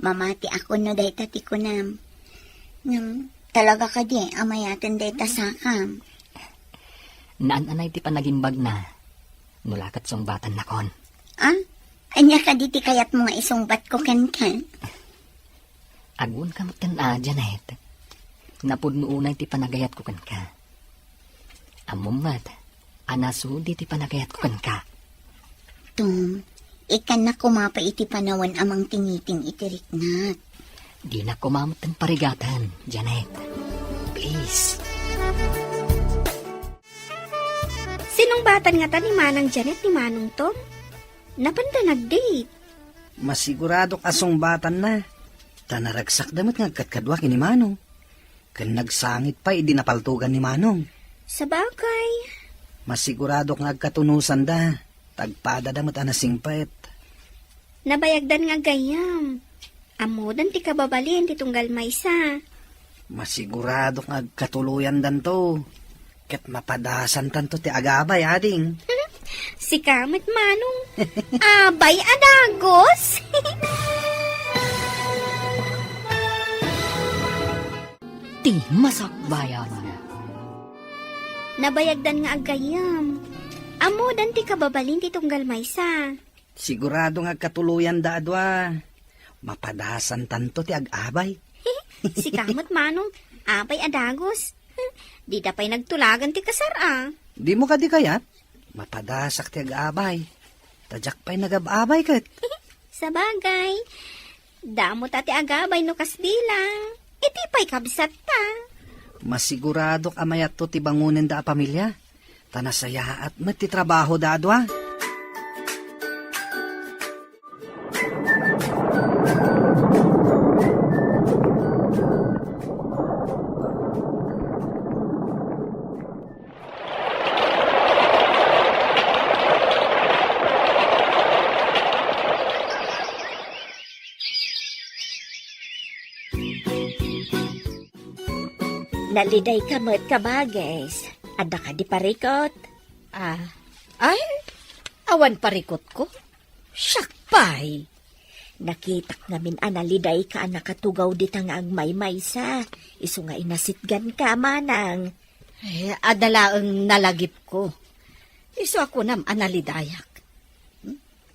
mamati ako no day tati ko nam. Talaga ka di, amayatan day tasakam. Naan-anay ti panagimbag na. Nulakat song batan na kon. Ah? Anya ka di ti kayat mo nga isungbat ko kan. Agun ka mat kan Janet. Napudno unay ti panagayat ko kan ka. Amumat, anaso di ti panagayat ko kan ka. Tom, ikan na kumapa iti panawan amang tingiting itiriknat. Di na kumamot ang parigatan, Janet. Please. Sinong batan nga ta ni Manang Janet ni Manong Tom? Napanda nag-date. Masigurado kasong batan na. Tanaragsak damat nga katkadwa kini Manong. Kan nagsangit pa, idi napaltugan ni Manong. Sa bagay. Masigurado nga agkatunusan da. Tagpada damat anasing pait. Nabayagdan nga gayam. Amudan ti kababalin ti tunggal maysa. Masigurado nga agkatuluyan dan to. Ket mapadasan tanto ti agabay ading. Si Kamit Manong. Abay adagos. Ti masakbayan. Nabayagdan nga agayam. Amudan ti kababalin ti tunggal maysa. Sigurado nga agkatuluyan da adwa. Mapadasan tanto ti agabay. Si Kamit Manong. Abay adagos. Di da pa'y nagtulagan ti kasara. Di mo ka di kayat? Mapadasak ti agabay. Tadyak pa'y nagababay kat. Sa bagay. Damo ta ti agabay no kasbilang. Iti pa'y kabsat ta. Masigurado amayat to ti bangunin da a pamilya. Tanasaya at mati trabaho da adwa. Naliday ka mo't kabages. Ada ka di parikot. Ay, awan parikot ko. Syakpay. Nakitak namin analiday ka nakatugaw di nga ang maymaysa. Isu nga inasitgan ka, Manang. Ay, adalaang nalagip ko. Iso ako nam analidayak.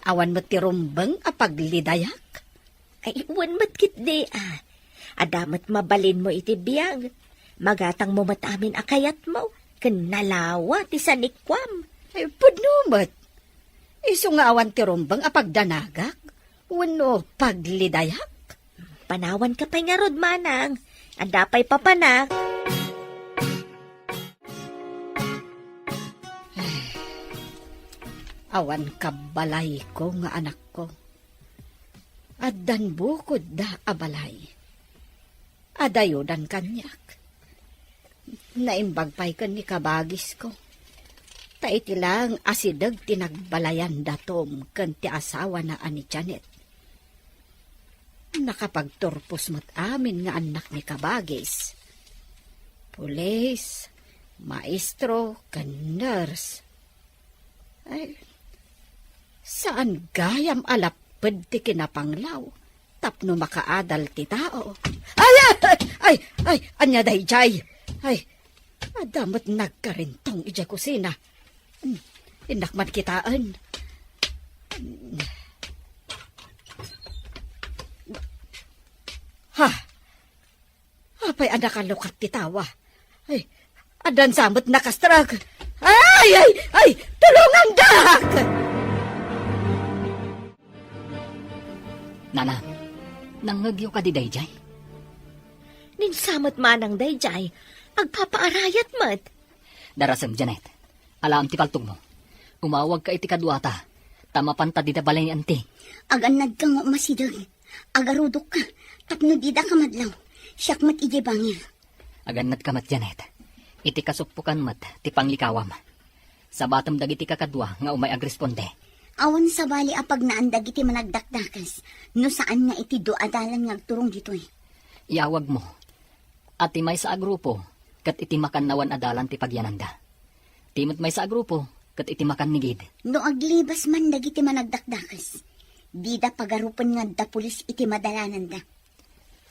Awan mo tirumbang apaglidayak. Ay, iwan matkit di Adamat mabalin mo iti biyag. Magatang mo matamin akayat mo. Kanalawa ti sanikwam. Ay, pudnumat. Iso nga awan tirumbang apagdanagak. Wano paglidayak. Panawan ka pa'y nga rod, Manang. Andapay papanak. Awan kabalay ko nga anak ko. Addan bukod da abalay. Adayodan kanyak. Naimbagpay ka ni kabagis ko. Taiti lang asidag tinagbalayan datom kan ti asawa na ani Janet. Nakapagturpos mat amin nga anak ni kabagis. Pulis, maestro, kan nurse. Ay, saan gayam alapad ti kinapanglaw? Tapno makaadal ti tao. Ay, anya day jay. Ay, adamat nagkarintong ija kusina. Inakman kitaan. Ha? Apay anak kalukat ti tawa. Ay, adan samot nakastrag. Ay, tulungan dak! Nana, nangagyo ka di dayjay? Ninsamot Manang dayjay. Agpapaarayat mat. Darasam, Janet. Alam ti paltog mo. Umawag ka iti kadwata. Tamapanta di da balay ni ante. Aganad ka nga masidag. Agarudok ka. Tapno dida ka madlaw. Siyak mat ijibangya. Aganad ka mat, Janet. Iti kasukpukan mat, ti panglikawam. Sa batam dagiti kakadwa nga umay agresponde. Awan sa bali apag naandag iti managdakdakas. No saan nga iti do adalan nga turong dito Iawag mo. At may sa agrupo, kat iti makan nawan adalan ti pagyananda. Timot may sa grupo, kat iti makan ni Gid. No aglibas man dagiti managdakdakas. Di da pagarupan nga da pulis iti madalanan da.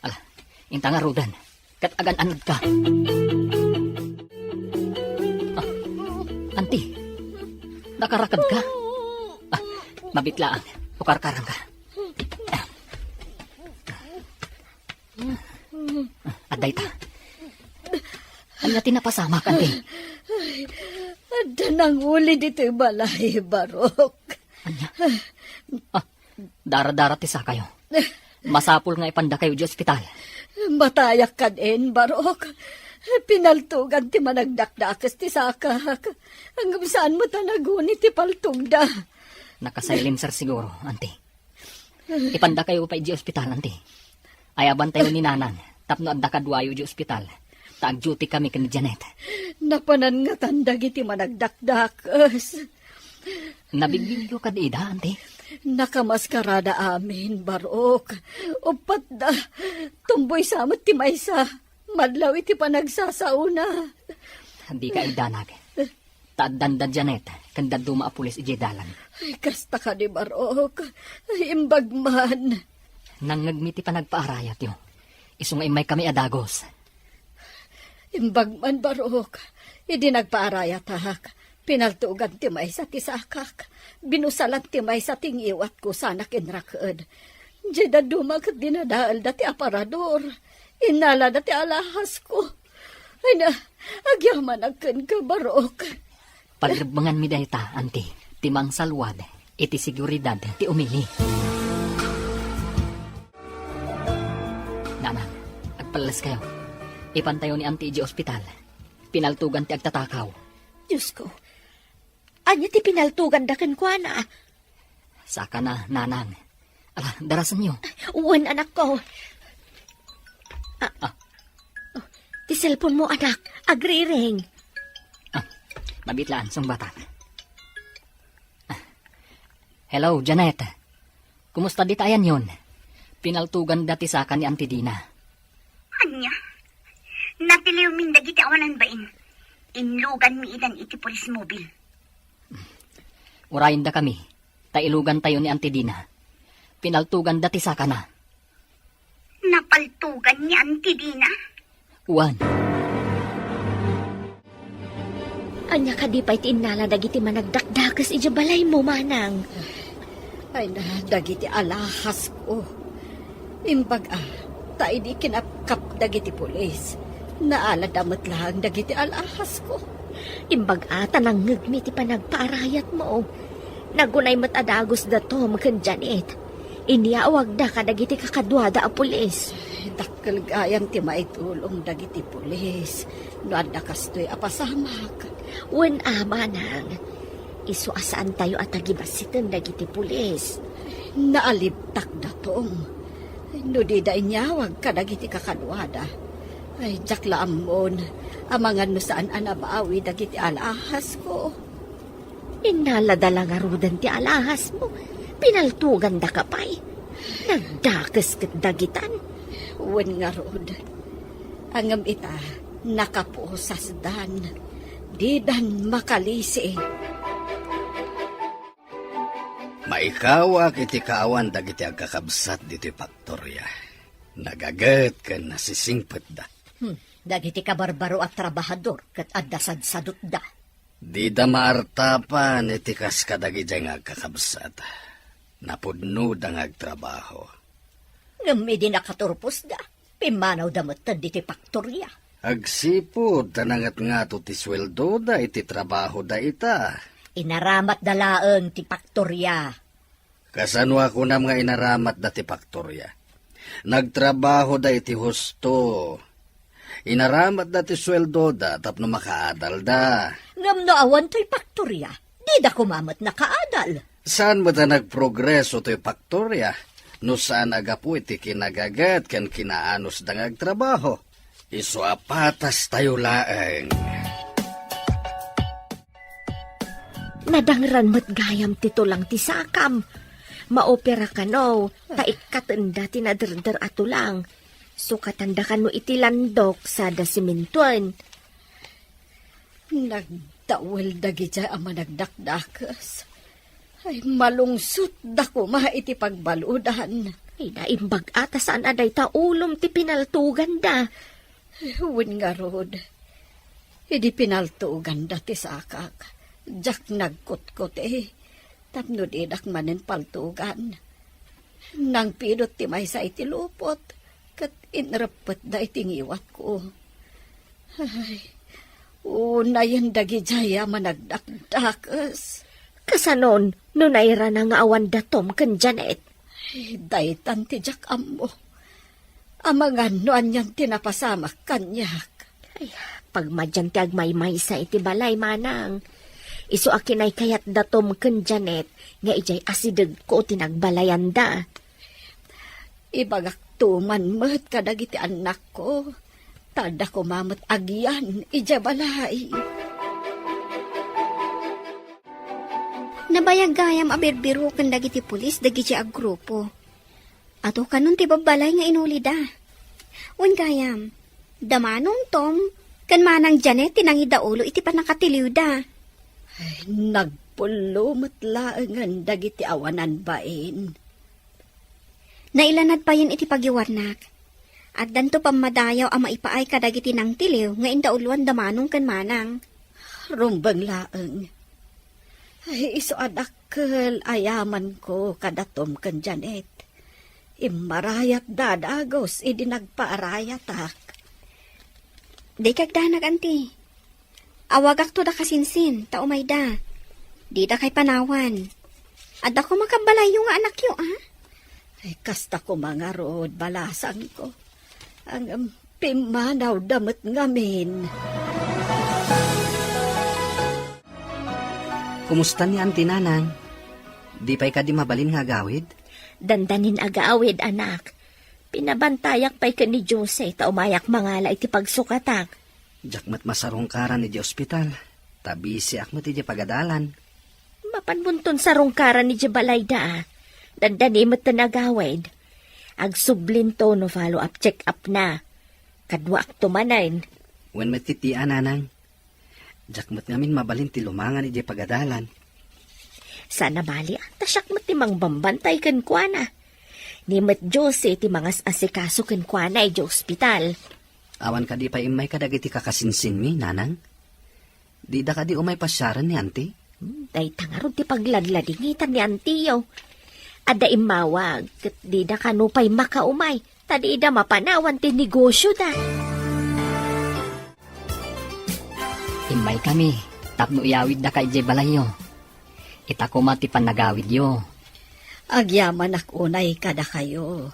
Ala, inta nga Rodan, kat agan-anod ka. Anti, nakarakad ka? Mabitlaan, ukarkarang ka. Aday ta. Anya tinapasama ka, Anti. Ada nang uli dito balay, Barok. Anya? Dara-dara ti sa kayo. Masapul nga ipanda kayo di ospital. Matayak ka din, Barok. Pinaltugan ti managdakdakas ti sakak. Hanggang saan mo tanaguni ti paltugda. Nakasilin sir siguro, Anti. Ipanda kayo pa di ospital, Anti. Ayaban tayo ni Nanan. Tapno adda kadwayo di ospital. Taag-duty kami kani Janet. Napanan nga tandag iti managdakdakas. Nabigbilyo ka di ida, Anti. Nakamaskarada amin, Barok. Upat da, tumboy samot ti maysa. Madlaw iti panagsasauna. Hindi ka idanag. Taaddan Janet, kanda duma a pulis ije dalan. Ay, kasta ka ni Barok. Ay, imbag man. Nangagmiti pa nagpaarayat yo. Isungay may kami adagos. Imbag man, Barok. Idi nagpaarayat hak. Pinaltugan ti maysa ti sakak. Binusalat ti maysa ting iwat ko sana kinrakad. Diyada dumag dinadaal dati aparador. Inala dati alahas ko. Ay na, agyaman agkan ka, Barok. Pagribangan mi dayta, Anti. Timang salwad, iti seguridad, ti umili. Nanang, agpalas kayo. Ipantayo ni Anti iji ospital. Pinaltugan ti agtatakaw. Diyos ko. Anya ti pinaltugan dakan ko, ana. Saka na, Nanang. Ala, darasan nyo. Uwan, anak ko. Ti cellphone mo, anak. Agri-ring. Mabitlaan, sung bata. Hello, Janet. Kumusta di tayan yun? Pinaltugan dati sa akin ni Auntie Dina. Anya? Napiliw min dagiti awanan bain. Inlugan mi idan iti pulis mobil. Urayin da kami. Tailugan tayo ni Auntie Dina. Pinaltugan dati sa kana. Napaltugan ni Auntie Dina? Uwan. Anya ka di pa iti inala dagiti managdakdakas ija balay mo, manang. Ay na, dagiti alahas ko. Imbag tayo di kinapkap dagiti pulis. Naala damot lang dagiti alahas ko. Imbag tanang ngagmi ti panagpaarayat mo. Nagunay mat adagos da Tom ken Janet. Iniawag da ka dagiti kakadwada a pulis. Dakkel gayam ti maitulong dagiti pulis. No adda kastoy apasamak. Wen manang. Isu asaan tayo at agibasitan dagiti pulis. Naalibtak da Tom. No di da inyawag ka dagiti kakadwada. Ay, jakla amon. Amangan no saan anabawi dagiti alahas ko. Inaladala nga rudan ti alahas mo. Pinaltugan da ka pa'y. Nagdakas kat dagitan. Wen nga rod. Angam ita, nakapusas dan. Di dan makalisi. Maikawa kiti kaawan dagiti agkakabsat diti Paktorya. Nagagat ka nasisingpet da. Dagiti ka barbaro at trabahador kat addasad sadot da. Di da maartapan iti kas kadagiti nga agkakabsat. Napudno da nga agtrabaho. Ngam di nakaturpos da. Pimanaw da matad diti Paktorya. Agsipod tanangat nga to ti sweldo da iti trabaho da ita. Inaramat dalaan ti Paktorya. Kasanwa ko nam nga inaramat da ti Paktorya. Nagtrabaho da iti husto. Inaramat da ti sweldo da tapno makaadal da. Ngam no awan to'y Paktorya. Di da kumamat na kaadal. Saan mo da nagprogreso to'y Paktorya? No saan agapu iti kinagagat ken kinaanos da ngagtrabaho? Isu apatas tayo laeng. Nadangran mat gayam tito lang ti sakam. Maopera ka no, taikatanda ti nadarder ato lang. So katanda ka no iti landok sa dasimintuan. Nagdawal dagiti ama nagdakdakas. Ay malungsot dako ma iti pagbaludan. Ay naimbag ata saan aday ta ulom ti pinaltugan da. Huwin nga rod. Idi pinaltugan dati sakak. Jak nagkutkot Tapno didak manin paltugan. Nang pidot ti may sa iti lupot. Kat inrapet da iti ngiwat ko. Ay, una yan dagi jaya managdakdakas. Kasanon, no naira na nga awan datom ken Janet. Ay, daytan ti jak amo. Amangan noan yan tinapasamak kanyak. Ay, pagmadyan ti agmaymay sa iti balay manang. Isu akin ay kayat datom ken Janet, nga ijay asideg ko tinagbalayan da. Ibagak tuman met kadag iti anak ko. Tada ko mamat agyan, ija balay. Nabayagayam aberbiro kan dagiti pulis dagiti agrupo. Ato kanon ti babalay nga inulida. Wen gayam, damanong Tom, kan manang Janet tinangidaulo iti panakatiliw da. Ay, nagpulumot laangan dagiti awanan bain. Nailanad pa yun iti pagiwarnak. At danto pamadayaw ang maipaay kadagiti nang tiliw nga indauluan damanong kan manang. Rumbang laang. Ay, iso adakkel ayaman ko kadatom kan Janet. Imarayat dadagos, idi nagpaarayatak. Di kagdanag, anti. Awagak to da kasinsin, taumay da. Di da kay panawan. At ako makabalay yung anak yo, ha? Ay, kasta ko mga rod, balasan ko. Ang pimanaw damat ngamin. Kumusta ni Auntie Nanang? Di pa'y ka di mabalin nga gawid? Dandanin agaawid anak. Pinabantayak pa'y ka ni Jose, ta umayak mangala iti pagsukatak. Jakmat masarong karan ni di ospital. Tabisi akmat iti pagadalan. Mapanbunton sa rungkaran ni Jabalayda. Dandani mo't tanagawid. Agsublin to no follow-up check-up na. Kadwa ak tumanain. Wen matitian nanang. Jakmat ngamin mabalin ti lumangan iti pagadalan. Sana bali tasyak mo ti mang bambantay kan kuana. Ni met Jose ti mangas asikaso kan kuana iti ospital. Awan ka di pa imay kadag iti kakasinsin mi, nanang. Di da ka di umay pasyaran ni auntie? Day tangarod ti pagladladingitan ni Antiyo. Ada imawag, kat di da kanupay makaumay, tadi da mapanawan ti negosyo da. Imay kami, tapno iyawid da kay balayo. Itako mati panagawid yo. Agyaman ak unay kada kayo.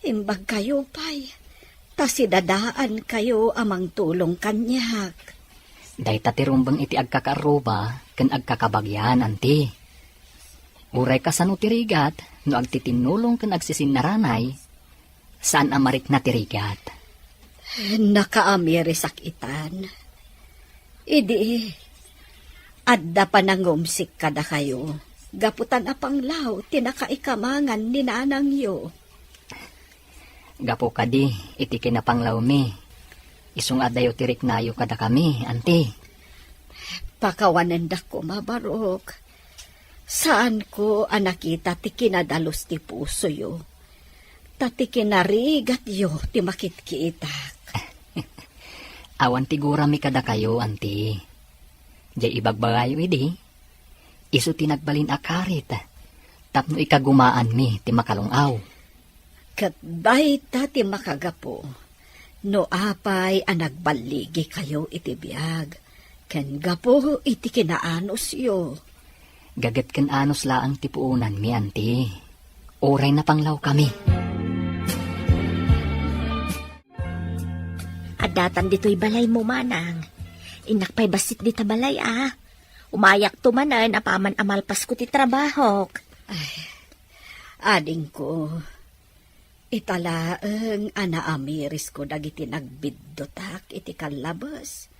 Imbag kayo pay. Tasidadaan kayo amang tulong kanyak. Day tatirumbang iti agkakaruba, ken agkakabagyan, anti. Uray ka sa no tirigat, no agtitinulong ken agsisinaranay, saan amarik na tirigat? Nakaamiris itan. Idi, adda pa nangumsik kada kayo. Gaputan apang law, tinakaikamangan ni nanang yo. Gapo kadi, iti kinapanglaw mi. Isung adayo tirik nayo kada kami, anti. Pakawanan da ko mabarok. Saan ko anakita ti kinadalos ti puso yo? Tati kinarigat yo ti makitkiitak. Awan tigura mi kada kayo, anti. Jay ibagbagayo idi. Isu tinagbalin akarit. Tapno ikagumaan mi ti makalungaw. Kat bayta ti makagapo. No apay anagbaligi kayo iti biyag. Ken gapo iti kinaanos yo. Gagat ken anos laang ti puunan mi, anti. Oray na panglaw kami. Adatan dito'y balay mo manang. Inakpay basit di ta balay Umayak tumanan apaman amalpas ko ti trabaho. Ading ko, italaang anaamiris ko dagiti nagbiddotak iti kalabas.